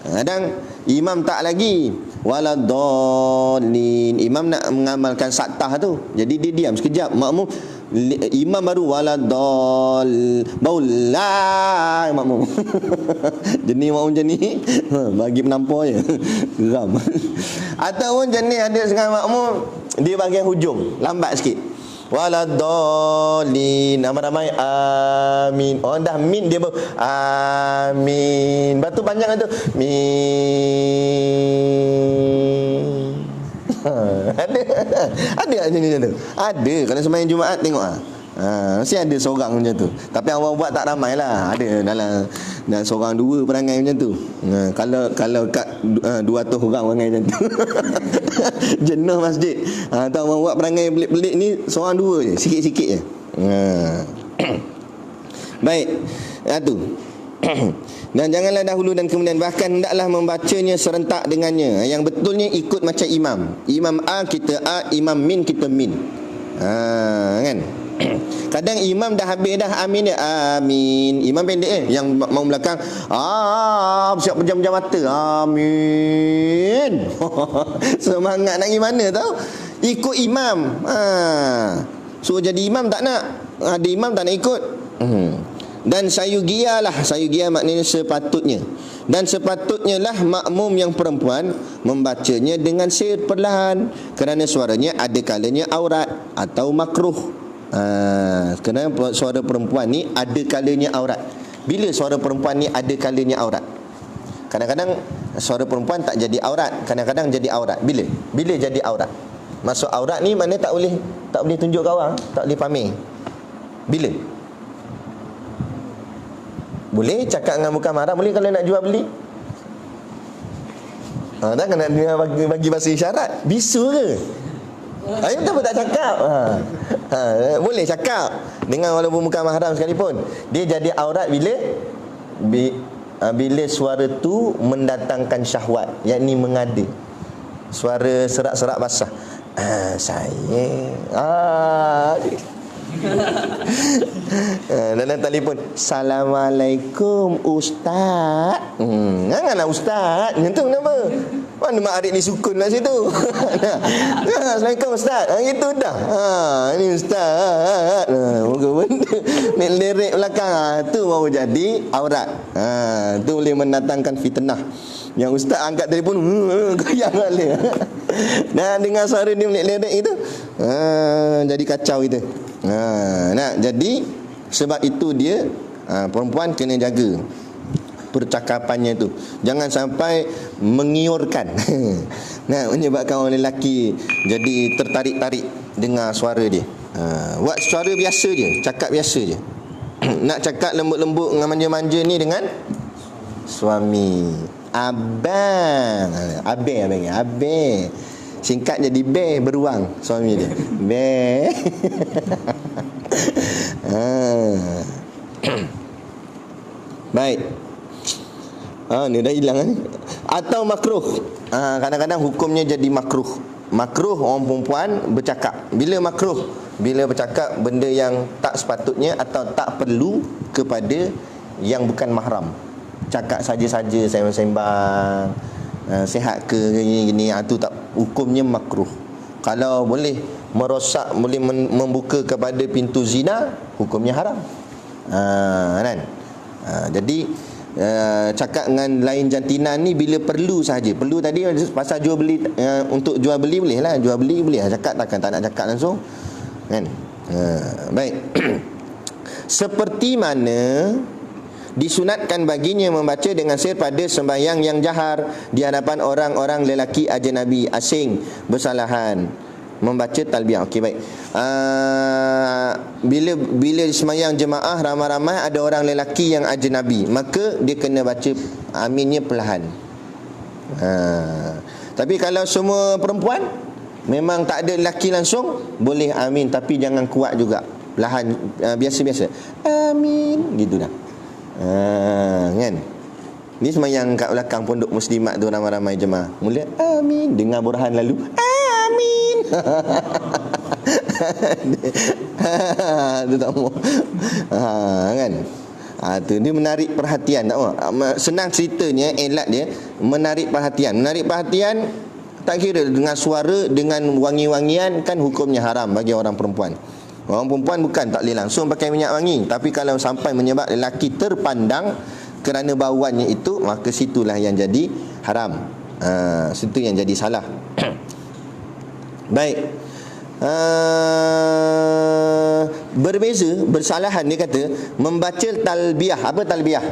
Kadang imam tak lagi, waladhalin, imam nak mengamalkan saktah tu, jadi dia diam sekejap, makmum imam baru waladhal baula makmum. Jenis makmum jenis bagi penampar je, geram. Ataupun jenis ada setengah makmum dia bahagian hujung, lambat sikit, waladhalin, ramai-ramai amin. Orang dah min, dia amin. Batu panjang tu min. Ada macam tu. Ada kalau sembahyang Jumaat tengok mesti ada seorang macam tu. Tapi orang buat tak ramai lah. Ada dalam seorang dua perangai macam tu. Kalau kat 200 orang perangai macam tu. Jenuh masjid. Tahu orang buat perangai pelik-pelik ni seorang dua je, sikit-sikit je. Baik. Tu. Dan janganlah dahulu dan kemudian, bahkan hendaklah membacanya serentak dengannya. Yang betulnya ikut macam imam. Imam A kita A, imam min kita min. Kan? Kadang imam dah habis dah amin dia, amin. Imam pendek yang mau belakang siap pejam-pejam mata, amin. Semangat nak pergi mana tahu? Ikut imam. So jadi imam tak nak. Ada imam tak nak ikut. Dan sayugia maknanya sepatutnya. Dan sepatutnya lah makmum yang perempuan membacanya dengan sir perlahan, kerana suaranya ada kalanya aurat atau makruh. Kerana suara perempuan ni ada kalanya aurat. Bila suara perempuan ni ada kalanya aurat? Kadang-kadang suara perempuan tak jadi aurat, kadang-kadang jadi aurat. Bila jadi aurat? Maksud aurat ni mana tak boleh tunjuk kat orang, tak boleh pamer. Bila? Boleh cakap dengan bukan mahram, boleh kalau nak jual beli. Tak kena bagi bahasa isyarat. Bisu ke? Kenapa tak cakap? Boleh cakap dengan walaupun bukan mahram sekalipun. Dia jadi aurat bila bila suara tu mendatangkan syahwat, yakni mengada. Suara serak-serak basah. Saya dalam telefon, Assalamualaikum Ustaz. Janganlah Ustaz. Itu kenapa? Mana Mak Arik ni sukun lah situ. Assalamualaikum Ustaz. Itu dah. Ini Ustaz. Moga benda lirik belakang. Tu baru jadi aurat. Tu boleh mendatangkan fitnah. Yang Ustaz angkat telefon, goyang balik. Nah, dengar suara dia lirik itu, jadi kacau kita. Jadi sebab itu dia perempuan kena jaga percakapannya tu. Jangan sampai mengiurkan. Menyebabkan orang lelaki jadi tertarik-tarik dengar suara dia. Buat suara biasa je, cakap biasa je. Nak cakap lembut-lembut dengan manja-manja ni dengan suami. Abang. Singkat jadi be, beruang suami dia. Be. Baik. Ni dah hilang ni. Atau makruh. Kadang-kadang hukumnya jadi makruh. Makruh orang perempuan bercakap. Bila makruh? Bila bercakap benda yang tak sepatutnya atau tak perlu kepada yang bukan mahram. Cakap saja-saja, sembang-sembang, sihat ke gini, tu tak, hukumnya makruh. Kalau boleh merosak, boleh membuka kepada pintu zina, hukumnya haram. Kan? Jadi cakap dengan lain jantina ni bila perlu saja. Perlu tadi pasal jual beli, untuk jual beli boleh lah, jual beli boleh lah cakap, takkan tak nak cakap langsung kan. Baik. Seperti mana disunatkan baginya membaca dengan sir pada sembahyang yang jahar di hadapan orang-orang lelaki ajnabi asing bersalahan, membaca talbiyah. Okey, baik. Bila sembahyang jemaah ramai-ramai ada orang lelaki yang ajnabi, maka dia kena baca aminnya perlahan. Tapi kalau semua perempuan, memang tak ada lelaki langsung, boleh amin, tapi jangan kuat juga, perlahan, biasa-biasa. Amin gitu dah. Kan? Ni sembahyang kat belakang pondok muslimat tu ramai-ramai jemaah. Mula amin, dengar Burhan lalu amin. Tu tak mau. Kan? Tu dia menarik perhatian, tak mau. Senang ceritanya, elat dia menarik perhatian. Menarik perhatian tak kira dengan suara, dengan wangi-wangian, kan hukumnya haram bagi orang perempuan. Orang perempuan bukan tak boleh langsung pakai minyak wangi, tapi kalau sampai menyebabkan lelaki terpandang kerana bauannya itu, maka situlah yang jadi haram. Situ yang jadi salah. Baik. Berbeza, bersalahan dia kata membaca talbiyah. Apa talbiyah?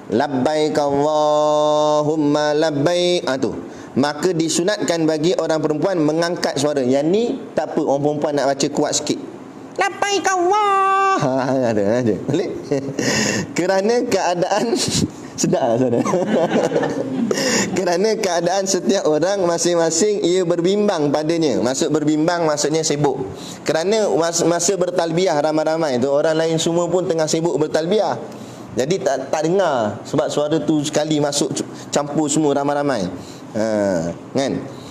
Labbaik Allahumma labbaik. Tu. Maka disunatkan bagi orang perempuan mengangkat suara. Yang ni tak apa, orang perempuan nak baca kuat sikit. Labbaik Allah. Ada. Boleh? Kerana keadaan sedar saudara. Kerana keadaan setiap orang masing-masing ia berbimbang padanya. Maksud berbimbang maksudnya sibuk. Kerana masa bertalbiyah ramai-ramai tu, orang lain semua pun tengah sibuk bertalbiyah. Jadi tak dengar sebab suara tu sekali masuk campur semua ramai-ramai. Kan?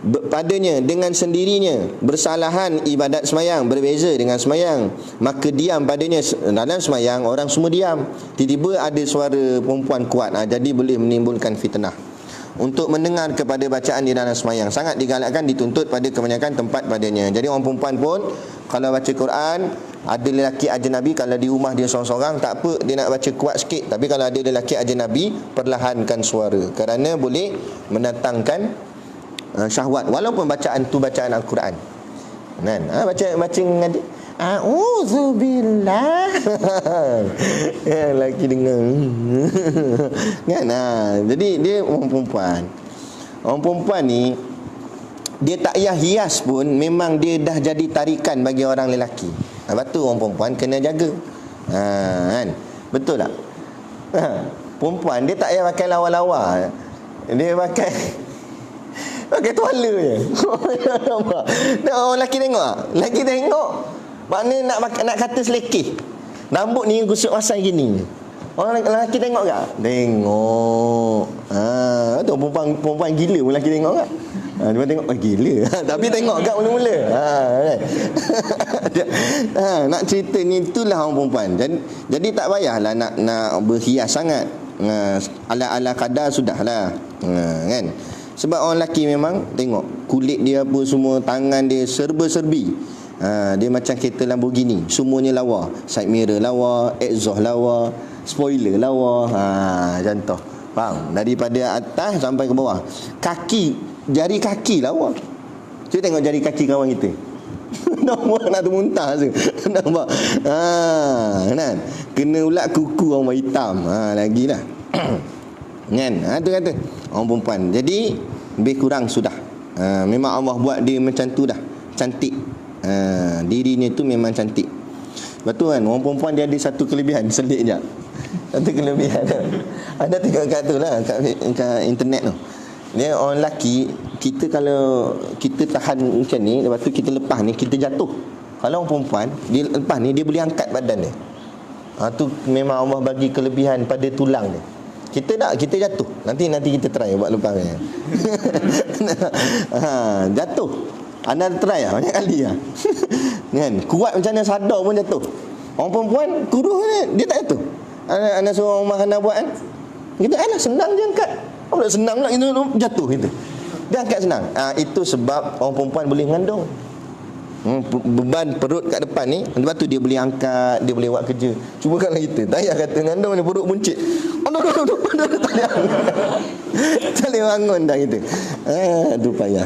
Padanya dengan sendirinya bersalahan ibadat semayang berbeza dengan semayang, maka diam padanya. Dalam semayang orang semua diam, tiba-tiba ada suara perempuan kuat, jadi boleh menimbulkan fitnah. Untuk mendengar kepada bacaan di dalam semayang sangat digalakkan, dituntut pada kebanyakan tempat padanya. Jadi orang perempuan pun kalau baca Quran, ada lelaki ajnabi, kalau di rumah dia seorang-seorang tak apa, dia nak baca kuat sikit. Tapi kalau ada lelaki ajnabi, perlahankan suara, kerana boleh mendatangkan syahwat, walaupun bacaan tu bacaan Al-Quran. Kan? Baca dengan dia, A'udzubillah. Lelaki dengar. Kan? Jadi dia orang perempuan. Orang perempuan ni, dia tak payah hias pun, memang dia dah jadi tarikan bagi orang lelaki. Sebab tu orang perempuan kena jaga. Kan? Betul tak? Perempuan dia tak payah pakai lawa-lawa. Dia pakai tuala je. Orang lelaki tengok. Lelaki tengok, makna nak kata selekeh. Rambut ni gusuk asal gini. Orang lelaki tengok tak? Tengok. Tu perempuan gila pun lelaki tengok tak? Dia tengok gila. Tapi tengok tak mula-mula. Kan? Nak cerita ni itulah orang perempuan. Jadi tak payahlah nak berhias sangat. Ala-ala kadar sudahlah. Kan? Sebab orang lelaki memang tengok kulit dia apa semua, tangan dia serba-serbi. Dia macam kereta Lamborghini, semuanya lawa. Side mirror lawa, exhaust lawa, spoiler lawa. Macam tu. Faham? Daripada atas sampai ke bawah. Jari kaki lawa. Cuba tengok jari kaki kawan kita. Nampak nak termuntah tu. Nampak? Kan? Kena pula kuku orang hitam. Lagilah. Kan? Tu kata orang perempuan. Jadi lebih kurang sudah. Memang Allah buat dia macam tu dah. Cantik. Dirinya tu memang cantik. Lepas tu kan orang perempuan dia ada satu kelebihan. Selit je. Satu kelebihan. Ada tengok kat tu lah, kat internet tu. Dia orang lelaki, kita kalau kita tahan macam ni, lepas tu kita lepas ni, kita jatuh. Kalau orang perempuan, dia lepas ni dia boleh angkat badan dia. Tu memang Allah bagi kelebihan pada tulang dia. Kita tak, kita jatuh. Nanti kita try buat lepas ni. Jatuh. Anda try lah banyak kali lah. Kan? Kuat macam mana sadar pun jatuh. Orang perempuan kurus ni, dia tak jatuh. Anda suruh rumah anda buat kan? Kita senang je angkat. Apa senang lah kita jatuh kita. Dia angkat senang. Itu sebab orang perempuan boleh mengandung. Beban perut kat depan ni, lepas tu dia boleh angkat, dia boleh buat kerja. Cuma kalau kita tak payah kata mengandung ni perut buncit. Tak boleh bangun dah kita. Tu payah.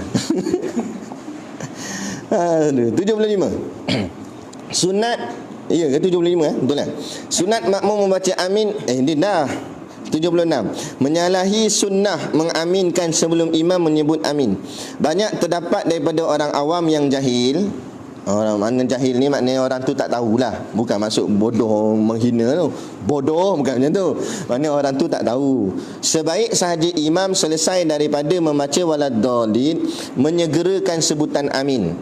75. Sunat, ya ke 75 betul kan? Sunat makmum membaca amin. Dia dah 76. Menyalahi sunnah mengaminkan sebelum imam menyebut amin. Banyak terdapat daripada orang awam yang jahil. Orang mana jahil ni maknanya orang tu tak tahulah. Bukan maksud bodoh menghina tu. Bodoh bukan macam tu. Maknanya orang tu tak tahu. Sebaik sahaja imam selesai daripada membaca waladdallin, menyegerakan sebutan amin.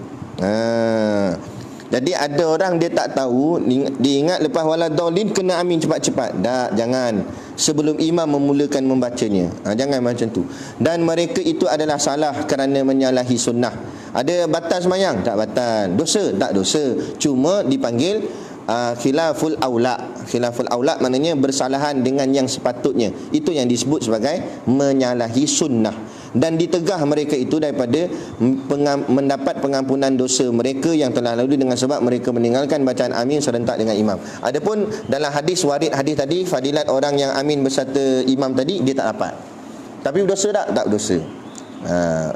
Jadi ada orang dia tak tahu, dia ingat lepas waladdallin kena amin cepat-cepat. Tak, jangan. Sebelum imam memulakan membacanya. Jangan macam tu. Dan mereka itu adalah salah kerana menyalahi sunnah. Ada batal semayang? Tak batal. Dosa? Tak dosa. Cuma dipanggil khilaful aula. Khilaful aula maknanya bersalahan dengan yang sepatutnya. Itu yang disebut sebagai menyalahi sunnah. Dan ditegah mereka itu daripada mendapat pengampunan dosa mereka yang telah lalu dengan sebab mereka meninggalkan bacaan amin serentak dengan imam. Adapun dalam hadis warid hadis tadi, fadilat orang yang amin beserta imam tadi dia tak dapat. Tapi berdosa tak? Tak berdosa.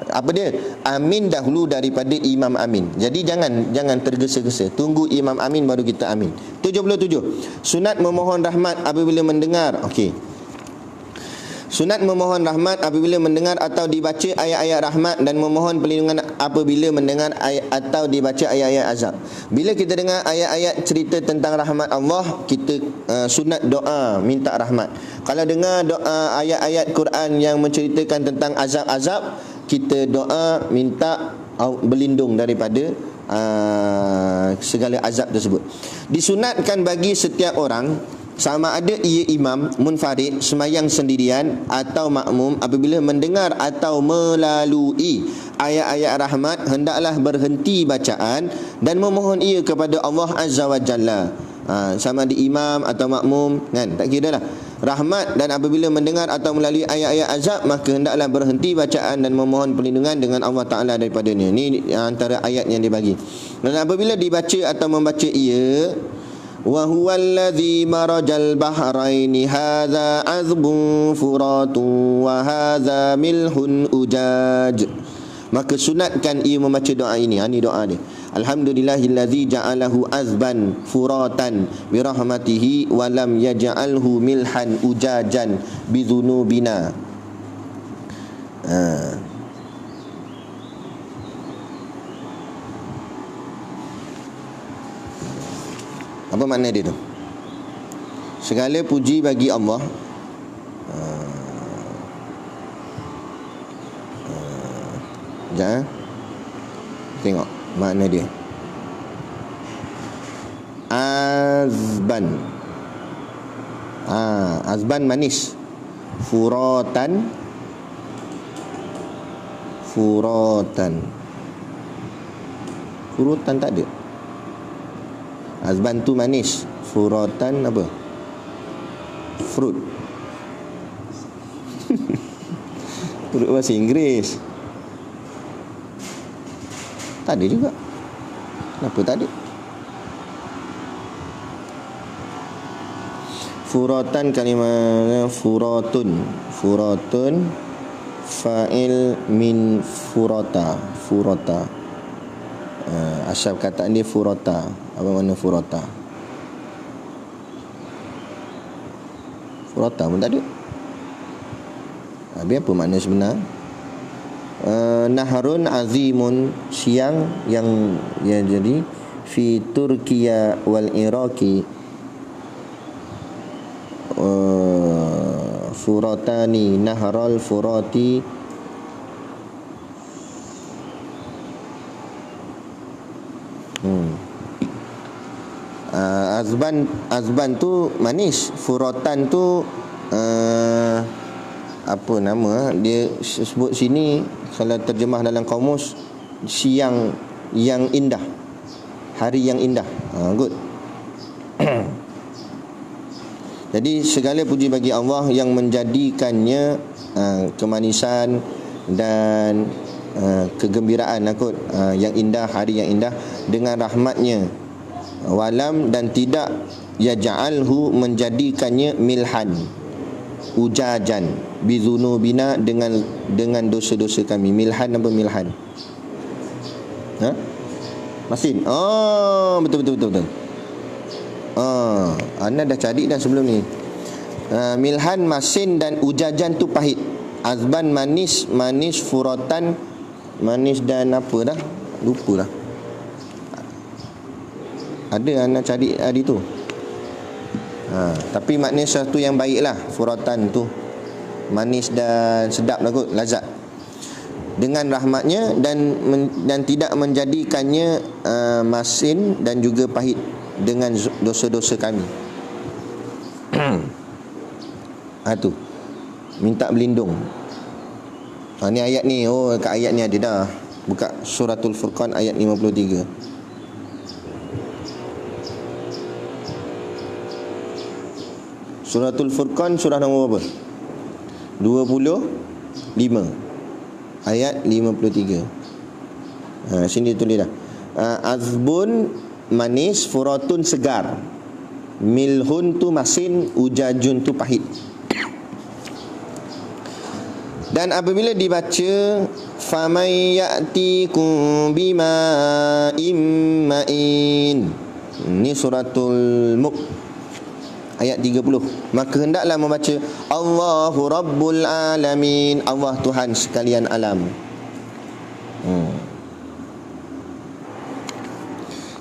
Apa dia? Amin dahulu daripada imam amin. Jadi jangan tergesa-gesa. Tunggu imam amin baru kita amin. 77. Sunat memohon rahmat apabila mendengar. Okey. Sunat memohon rahmat apabila mendengar atau dibaca ayat-ayat rahmat dan memohon perlindungan apabila mendengar atau dibaca ayat-ayat azab. Bila kita dengar ayat-ayat cerita tentang rahmat Allah, kita sunat doa minta rahmat. Kalau dengar doa ayat-ayat Quran yang menceritakan tentang azab-azab, kita doa minta berlindung daripada segala azab tersebut. Disunatkan bagi setiap orang, sama ada ia imam, munfarid, semayang sendirian atau makmum, apabila mendengar atau melalui ayat-ayat rahmat, hendaklah berhenti bacaan dan memohon ia kepada Allah Azza wa Jalla. Sama ada imam atau makmum, kan? Tak kira lah. Rahmat, dan apabila mendengar atau melalui ayat-ayat azab, maka hendaklah berhenti bacaan dan memohon perlindungan dengan Allah Ta'ala daripadanya. Ini antara ayat yang dibagi. Dan apabila dibaca atau membaca ia, wa huwallazi marajal bahraini hadza azbun furatun wa hadza milhun ujaj, maka sunatkan ia membaca doa ini. Ini doa dia. Alhamdulillahillazi ja'alahu azban furatan birahmatihi wa lam yaj'alhu milhan ujajan bidzunubina. Apa makna dia tu? Segala puji bagi Allah. Jangan tengok makna dia. Azban manis. Furatan. Furutan tak ada. Azban tu manis. Furatan apa? Fruit. Fruit bahasa Inggeris. Tak ada juga. Kenapa tak ada? Furatan kalimah furatun. Furatun fa'il min furata. Furata. Asal kataan dia furata. Apa makna furata? Furata pun tak ada. Habis apa makna sebenar? Naharun azimun, siang yang jadi fi Turkiya wal Iraqi. Furatani naharal furati. Azban tu manis. Furatan tu apa nama dia sebut sini, kalau terjemah dalam kamus, siang yang indah, hari yang indah. Good. Jadi segala puji bagi Allah yang menjadikannya kemanisan dan kegembiraan yang indah, hari yang indah dengan rahmatnya. Walam, dan tidak yaj'alhu, menjadikannya milhan, ujajan bizunubina, dengan dosa-dosa kami. Milhan apa milhan? Masin. Oh, betul. Anda dah cari dah sebelum ni. Milhan masin dan ujajan tu pahit. Azban manis, furatan manis dan apa dah? Lupa dah. Ada anda cari hari tu. Tapi maknanya sesuatu yang baik lah. Furatan tu manis dan sedap lah kot, lazat. Dengan rahmatnya dan tidak menjadikannya masin dan juga pahit dengan dosa-dosa kami. Tu minta berlindung. Ni ayat ni. Kat ayat ni ada dah. Buka Suratul Furqan ayat 53. Suratul Furqan surah nombor berapa? 25 ayat 53. Sini tulis dah. Azbun manis, furatun segar, milhun tu masin, ujajun tu pahit. Dan apabila dibaca famay ya'tikum bima'in ma'in, ini suratul Mulk ayat 30. Maka hendaklah membaca Allahu Rabbul Alamin, Allah Tuhan sekalian alam.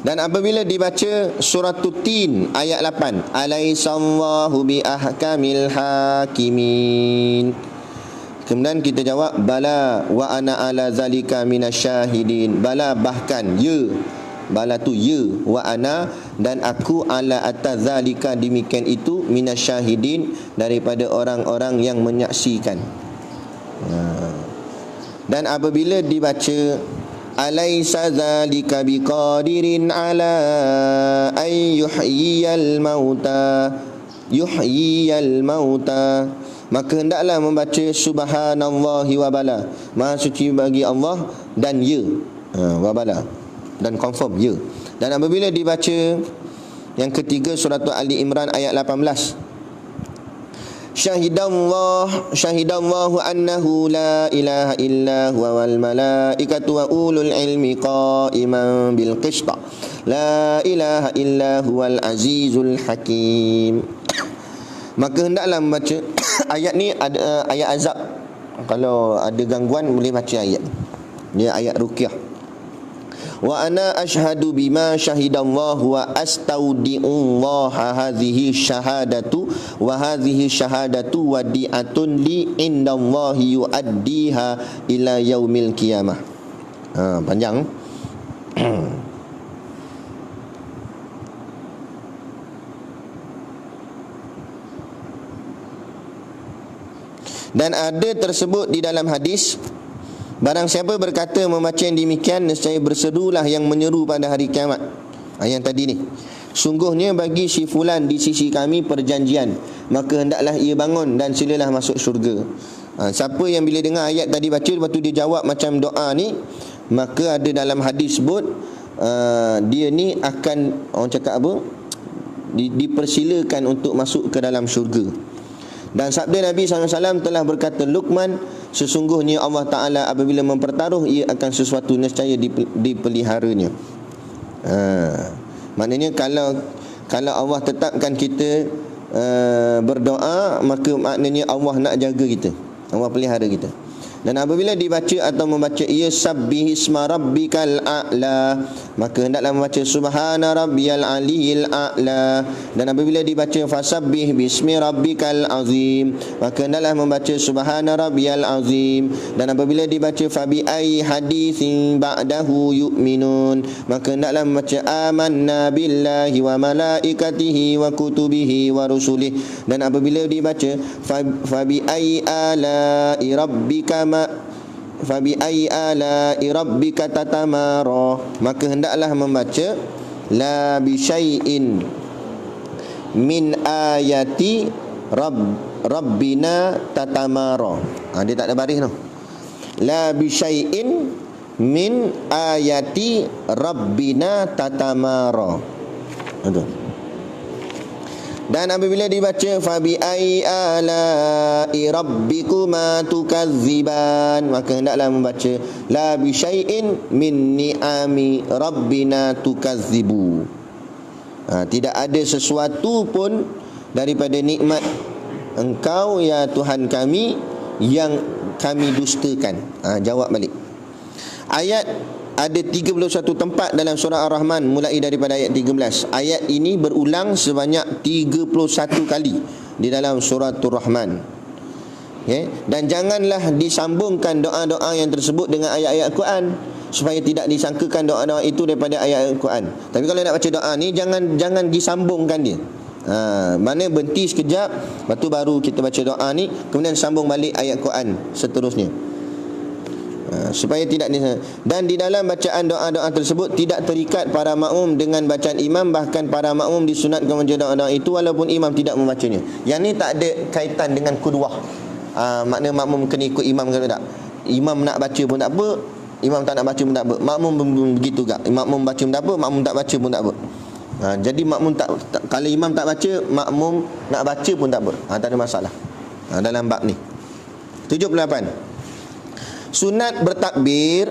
Dan apabila dibaca suratul Tin ayat 8, alaisallahu bi ahkamil hakimin, kemudian kita jawab bala wa ana ala zalika minasyahidin. Bala, bahkan, ya. Bala tu ya, wa ana, dan aku ala atas zalika, demikian itu, minasyahidin, daripada orang-orang yang menyaksikan. Dan apabila dibaca alaysa zalika biqadirin ala ay yuhyiyal mauta, maka hendaklah membaca subhanallahi wa bala, maha suci bagi Allah, dan ya, wa bala, dan confirm ya. Dan apabila dibaca yang ketiga surat Ali Imran ayat 18, Syahidallahu annahu la ilaha illa huwa wal malaikatu wa ulul ilmi qa'iman bil qist. La ilaha illa huwal azizul hakim. Maka hendaklah membaca ayat ni, ada ayat azab. Kalau ada gangguan boleh baca ayat. Dia ayat ruqyah. Wa ana ashhadu bima syahidallahu wa astaudi'ullaha hadhihi syahadatu wa hadhihi syahadatu wadi'atun li indallahi yu'addiha ila yaumil qiyamah. Panjang. Dan ada tersebut di dalam hadis, barang siapa berkata membaca yang demikian, nescaya berserulah yang menyeru pada hari kiamat. Yang tadi ni, sungguhnya bagi si fulan di sisi kami perjanjian, maka hendaklah ia bangun dan silalah masuk syurga. Siapa yang bila dengar ayat tadi baca, lepas tu dia jawab macam doa ni, maka ada dalam hadis sebut dia ni akan, orang cakap apa, dipersilakan untuk masuk ke dalam syurga. Dan sabda Nabi SAW telah berkata, Luqman, sesungguhnya Allah Ta'ala apabila mempertaruh ia akan sesuatu, nescaya dipeliharanya. Maknanya kalau Allah tetapkan kita berdoa, maka maknanya Allah nak jaga kita, Allah pelihara kita. Dan apabila dibaca atau membaca ia sabbihisma rabbikal a'la, maka hendaklah membaca subhana rabbiyal aliyil a'la. Dan apabila dibaca fasabbih bismi rabbikal azim, maka hendaklah membaca subhana rabbiyal azim. Dan apabila dibaca fabi ai haditsin ba'dahu yu'minun, maka hendaklah membaca amanna billahi wa malaikatihi wa kutubihi wa rusulih. Dan apabila dibaca fabi ai ala'i rabbika fabi ayyi ala'i rabbika tatamara, maka hendaklah membaca la bi syai'in min ayati rabbina tatamara. Dia tak ada baris tu. La bi syai'in min ayati rabbina tatamara. Itu. Dan apabila dibaca fabi ai ala'i rabbikuma tukadziban, maka hendaklah membaca la bi syai'in min ni'ami rabbina tukadzibu. Tidak ada sesuatu pun daripada nikmat Engkau ya Tuhan kami yang kami dustakan. Jawab balik. Ayat ada 31 tempat dalam surah Ar-Rahman mulai daripada ayat 13. Ayat ini berulang sebanyak 31 kali di dalam surah Ar-Rahman. Okay? Dan janganlah disambungkan doa-doa yang tersebut dengan ayat-ayat Al-Quran, supaya tidak disangkakan doa-doa itu daripada ayat Al-Quran. Tapi kalau nak baca doa ni, jangan disambungkan dia. Mana berhenti sekejap, lepas tu baru kita baca doa ni, kemudian sambung balik ayat Quran seterusnya. Supaya tidak dan di dalam bacaan doa-doa tersebut tidak terikat para makmum dengan bacaan imam, bahkan para makmum disunatkan membaca doa-doa itu walaupun imam tidak membacanya. Yang ni tak ada kaitan dengan qudwah. Makna makmum kena ikut imam ke tak. Imam nak baca pun tak apa, imam tak nak baca pun tak apa. Makmum begitu juga. Makmum baca pun tak apa, makmum tak baca pun tak apa. Jadi makmum tak, kalau imam tak baca, makmum nak baca pun tak apa. Tak ada masalah dalam bab ni. 78. Sunat bertakbir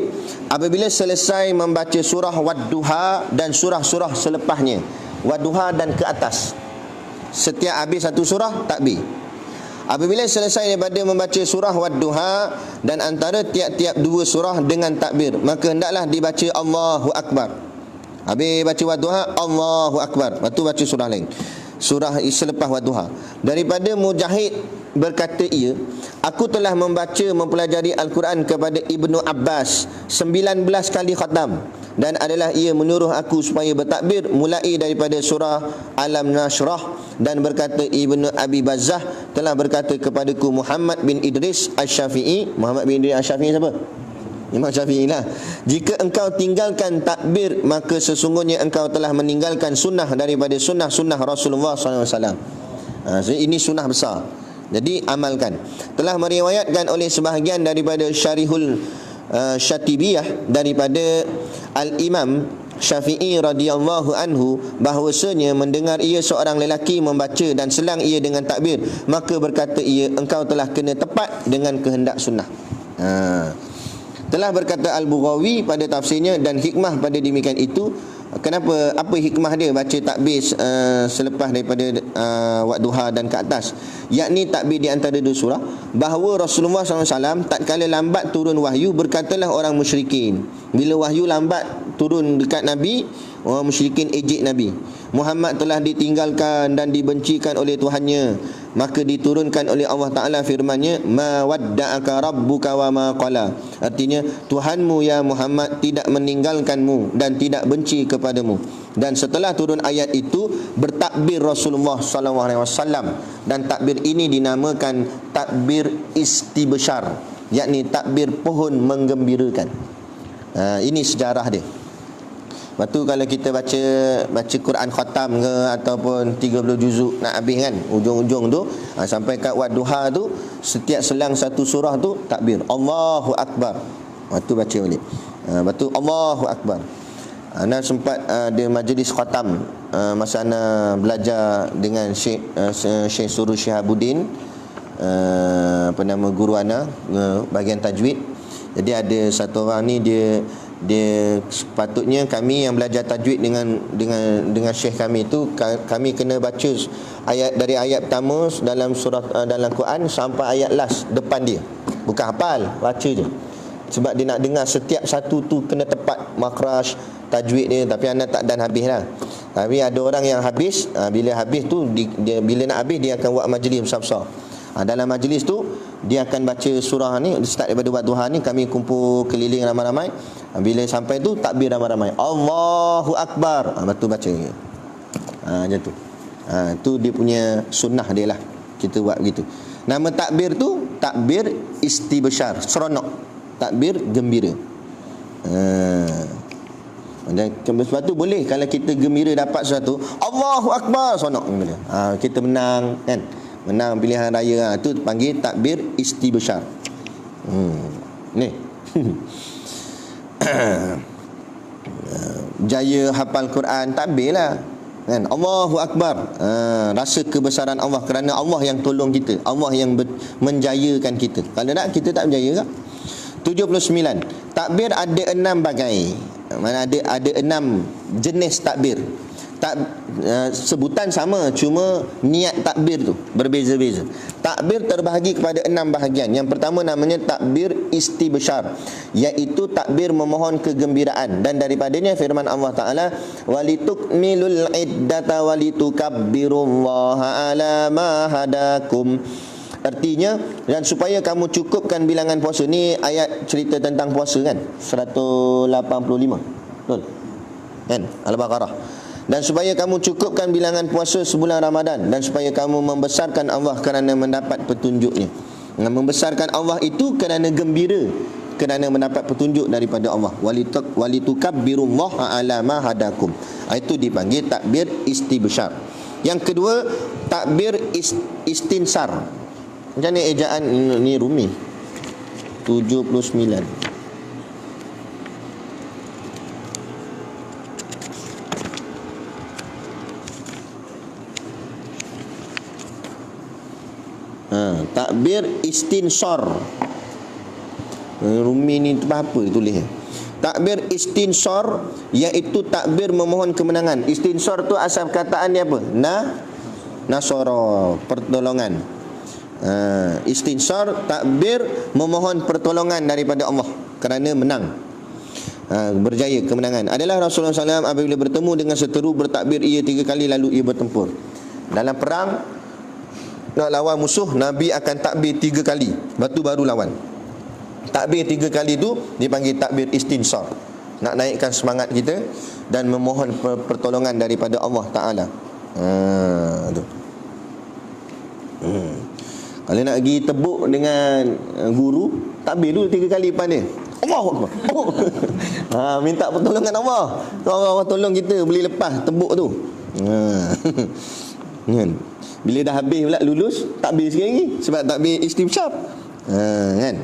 apabila selesai membaca surah Wad-Duha dan surah-surah selepasnya. Wad-Duha dan ke atas. Setiap habis satu surah, takbir. Apabila selesai daripada membaca surah Wad-Duha dan antara tiap-tiap dua surah dengan takbir, maka hendaklah dibaca Allahu Akbar. Habis baca Wad-Duha, Allahu Akbar. Lepas tu baca surah lain, surah selepas Wad-Duha. Daripada Mujahid berkata ia, aku telah mempelajari Al-Quran kepada Ibnu Abbas 19 kali khatam, dan adalah ia menyuruh aku supaya bertakbir mulai daripada surah Alam Nashrah. Dan berkata Ibnu Abi Bazzah telah berkata kepadaku Muhammad bin Idris Asy-Syafi'i. Muhammad bin Idris Asy-Syafi'i siapa? Imam Syafi'i lah. Jika engkau tinggalkan takbir, maka sesungguhnya engkau telah meninggalkan sunnah daripada sunnah-sunnah Rasulullah SAW. So ini sunnah besar, jadi amalkan. Telah meriwayatkan oleh sebahagian daripada Syarihul Syatibiyah daripada Al-Imam Syafi'i radhiyallahu anhu bahwasanya mendengar ia seorang lelaki membaca dan selang ia dengan takbir, maka berkata ia, engkau telah kena tepat dengan kehendak sunnah. Telah berkata Al-Bughawi pada tafsirnya, dan hikmah pada demikian itu, kenapa, apa hikmah dia baca takbir selepas daripada Wad-Duha dan ke atas, yakni takbir di antara dua surah, bahawa Rasulullah SAW tatkala lambat turun wahyu, berkatalah orang musyrikin, bila wahyu lambat turun dekat Nabi, orang musyrikin ejek Nabi, Muhammad telah ditinggalkan dan dibencikan oleh Tuhannya. maka diturunkan oleh Allah Ta'ala firman-Nya, ma wadda'aka rabbuka wa ma qala. Artinya, Tuhanmu ya Muhammad tidak meninggalkanmu dan tidak benci kepadamu. Dan setelah turun ayat itu, bertakbir Rasulullah SAW, dan takbir ini dinamakan takbir istibsyar, yakni takbir pohon menggembirakan. Ini sejarah dia. Lepas tu kalau kita baca Quran khatam ke ataupun 30 juzuk nak habis kan, ujung-ujung tu sampai kat wadduha tu, setiap selang satu surah tu takbir Allahu Akbar. Lepas tu baca balik. Lepas tu Allahu Akbar. Ana sempat ada majlis khatam masa ana belajar dengan Syekh Suruh Syihabuddin, apa nama guru ana bahagian tajwid. Jadi ada satu orang ni dia sepatutnya kami yang belajar tajwid dengan syekh kami tu, kami kena baca dari ayat pertama dalam surah dalam Quran sampai ayat last depan dia. Bukan hafal, baca je. Sebab dia nak dengar setiap satu tu kena tepat makhraj tajwid dia. Tapi anak tak dan habis lah. Tapi ada orang yang habis, bila habis tu bila nak habis dia akan buat majlis besar-besar. Dalam majlis tu dia akan baca surah ni, start daripada wadduha ni, kami kumpul keliling ramai-ramai. Bila sampai tu takbir ramai-ramai, Allahu Akbar. Lepas tu baca. Macam tu. Tu dia punya sunnah dia lah. Kita buat begitu. Nama takbir tu takbir istibsyar, seronok, takbir gembira. Dan sebab tu boleh kalau kita gembira dapat sesuatu, Allahu Akbar, seronok gembira. Kita menang kan, menang pilihan raya, tu panggil takbir istibsyar. Ni jaya hafal Quran, takbir lah kan, Allahu Akbar. Rasa kebesaran Allah kerana Allah yang tolong kita, Allah yang menjayakan kita. Kalau tak, kita tak berjaya kan. 79. Takbir ada 6 bagai. Mana ada 6 jenis takbir. Sebutan sama, cuma niat takbir tu berbeza-beza. Takbir terbahagi kepada 6 bahagian. Yang pertama namanya takbir istibsyar, iaitu takbir memohon kegembiraan. Dan daripadanya firman Allah Ta'ala, walitukmilul iddata walitukabbirullaha ala ma hadakum. Artinya, dan supaya kamu cukupkan bilangan puasa. Ni ayat cerita tentang puasa kan, 185, betul kan, Al-Baqarah. Dan supaya kamu cukupkan bilangan puasa sebulan Ramadan, dan supaya kamu membesarkan Allah kerana mendapat petunjuknya. Membesarkan Allah itu kerana gembira, kerana mendapat petunjuk daripada Allah. Walitukabbirullaha ala ma hadakum. Itu dipanggil takbir istibsyar. Yang kedua, takbir istinsar. Macam ni ejaan ni Rumi 79. Takbir istinsar. Rumi ni apa tulis? Takbir istinsar iaitu takbir memohon kemenangan. Istinsar tu asal perkataan dia apa? Nasara, pertolongan. Istinsar takbir memohon pertolongan daripada Allah kerana menang, berjaya, kemenangan. Adalah Rasulullah SAW apabila bertemu dengan seteru bertakbir ia 3 kali lalu ia bertempur. Dalam perang nak lawan musuh, Nabi akan takbir 3 kali, lepas tu baru lawan. Takbir 3 kali tu dipanggil takbir istinsar, nak naikkan semangat kita dan memohon pertolongan daripada Allah Ta'ala. Tu. Kalau nak pergi tebuk dengan guru, takbir dulu 3 kali depan dia, Allahu Akbar. Minta pertolongan Allah. Allah tolong kita boleh lepas tebuk tu. Kan? Bila dah habis pula lulus, takbir sekali lagi, sebab takbir istibsyar. Kan?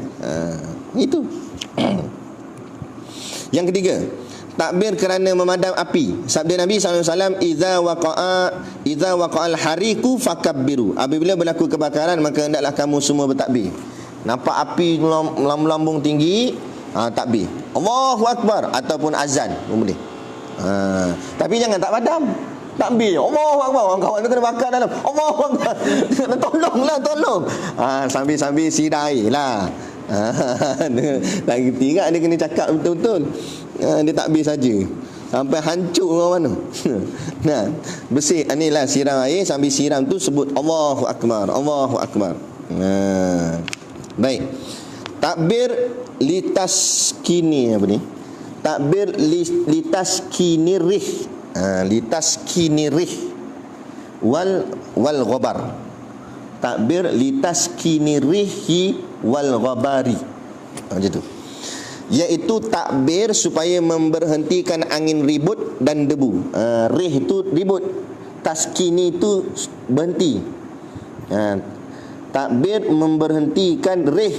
Itu. Yang ketiga, takbir kerana memadam api. Sabda Nabi SAW, Iza waqa'al hariku fakabbiru. Apabila berlaku kebakaran, maka hendaklah kamu semua bertakbir. Nampak api melambung tinggi, takbir Allahu Akbar ataupun azan pun boleh. Tapi jangan tak padam, takbir Allahu Akbar, orang kawan tu kena bakar dalam, Allahu Akbar. Tolong. Sambil sidar air lah. Tak kerti kan, dia kena cakap betul-betul. Dia takbir saja. Sampai hancur orang mana. Nah, bersih. Inilah siram air, sambil siram tu sebut Allahu Akbar, Allahu Akbar. Baik. Takbir litaskini apa ni? Takbir litaskini rih. Litaskini rih wal ghabar. Takbir litaskini rihi wal ghabari. Macam tu. Iaitu takbir supaya memberhentikan angin ribut dan debu. Rih tu ribut, taskini tu berhenti. Takbir memberhentikan rih,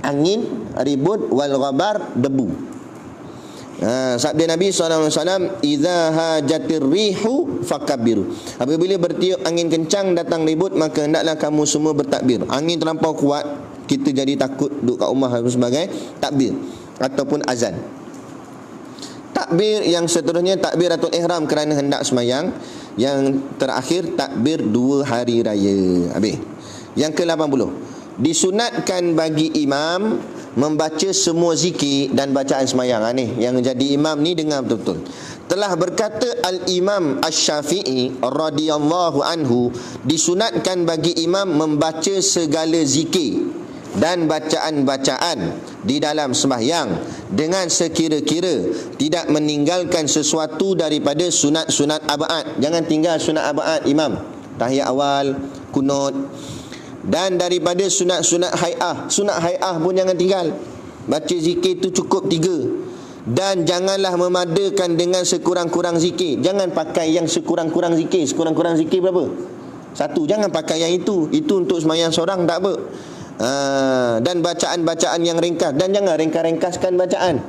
angin ribut, wal ghabar, debu. Sabda Nabi SAW, idza hajatir rihu fakabbiru. Apabila bertiup angin kencang, datang ribut, maka hendaklah kamu semua bertakbir. Angin terlampau kuat, kita jadi takut duduk kat rumah sebagai takbir ataupun azan. Takbir yang seterusnya takbiratul ihram kerana hendak semayang. Yang terakhir takbir 2 hari raya. Habis. Yang ke-80, disunatkan bagi imam membaca semua zikir dan bacaan semayang. Ni yang jadi imam ni dengar betul-betul. Telah berkata Al-Imam Asy-Syafi'i radhiyallahu anhu, disunatkan bagi imam membaca segala zikir dan bacaan-bacaan di dalam sembahyang dengan sekira-kira tidak meninggalkan sesuatu daripada sunat-sunat abad. Jangan tinggal sunat abad imam. Tahiyat awal, kunut. Dan daripada sunat-sunat hai'ah. Sunat hai'ah pun jangan tinggal. Baca zikir tu cukup 3. Dan janganlah memadakan dengan sekurang-kurang zikir. Jangan pakai yang sekurang-kurang zikir. Sekurang-kurang zikir berapa? 1. Jangan pakai yang itu. Itu untuk sembahyang seorang tak apa. Dan bacaan-bacaan yang ringkas. Dan jangan ringkas-ringkaskan bacaan.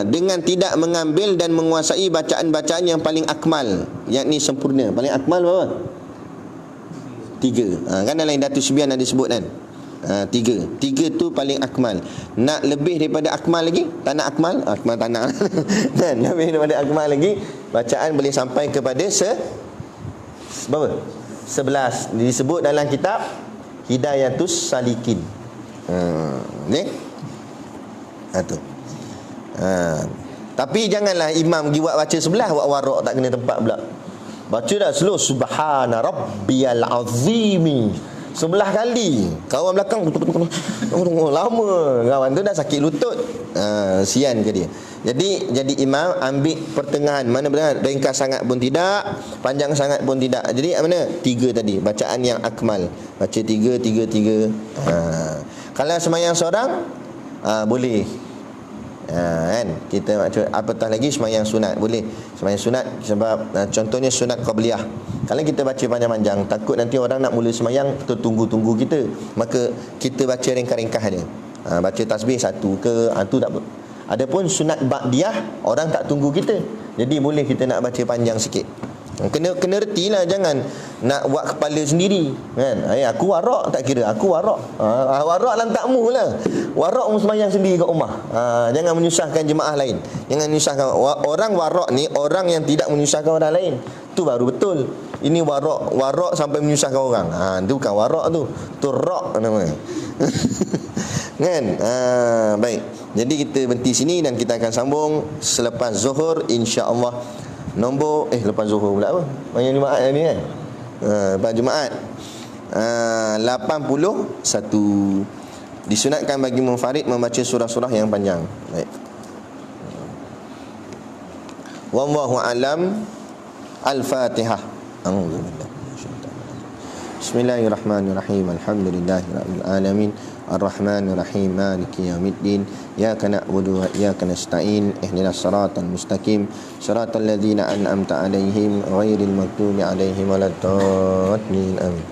Dengan tidak mengambil dan menguasai bacaan-bacaan yang paling akmal, yakni sempurna. Paling akmal berapa? 3. Kan dalam Datus Subian ada sebut kan? 3 tu paling akmal. Nak lebih daripada akmal lagi? Tak nak akmal? Akmal tak nak. Dan lebih daripada akmal lagi, bacaan boleh sampai kepada berapa? 11. Disebut dalam kitab Hidayatus Salikin. Ni? Tu. Tapi janganlah imam pergi buat baca sebelah, buat warak tak kena tempat pula. Baca dah slow, subhana rabbiyal azimi, sebelah kali. Kawan belakang lama, kawan tu dah sakit lutut. Sian ke dia. Jadi imam ambil pertengahan. Mana benar, ringkas sangat pun tidak, panjang sangat pun tidak. Jadi mana? 3 tadi, bacaan yang akmal. Baca 3. Kalau semayang seorang, boleh. Kan kita apatah lagi semayang sunat boleh. Semayang sunat sebab contohnya sunat qabliyah. Kalau kita baca panjang-panjang, takut nanti orang nak mula semayang tertunggu-tunggu kita, maka kita baca ringkas-ringkas dia. Baca tasbih 1 ke, tu tak apa. Adapun sunat ba'diyah, orang tak tunggu kita, jadi boleh kita nak baca panjang sikit. Kena retilah, jangan nak buat kepala sendiri kan. Aku warak tak kira, aku warak. Warak dalam takmu lah. Warak sembahyang sendiri kat rumah. Jangan menyusahkan jemaah lain. Jangan menyusahkan orang. Warak ni orang yang tidak menyusahkan orang lain. Tu baru betul. Ini warak sampai menyusahkan orang. Itu bukan warak tu. Tu rak namanya. Kan? Baik. Jadi kita berhenti sini dan kita akan sambung selepas Zuhur insya-Allah. Lepas Zuhur pula apa? Banyak Jumaat ni kan? Lepas Jumaat 81. Disunatkan bagi munfarid membaca surah-surah yang panjang. Baik. Wallahu alam. Al-Fatihah. Bismillahirrahmanirrahim. Alhamdulillahirabbil alamin. Ar-Rahmanir-Rahim. Maliki yaumiddin. Iyyaka na'budu wa iyyaka nasta'in. Ihdinas siratal mustaqim. Siratal ladzina an'amta 'alaihim ghairil maghdubi 'alaihim waladdallin. Amin.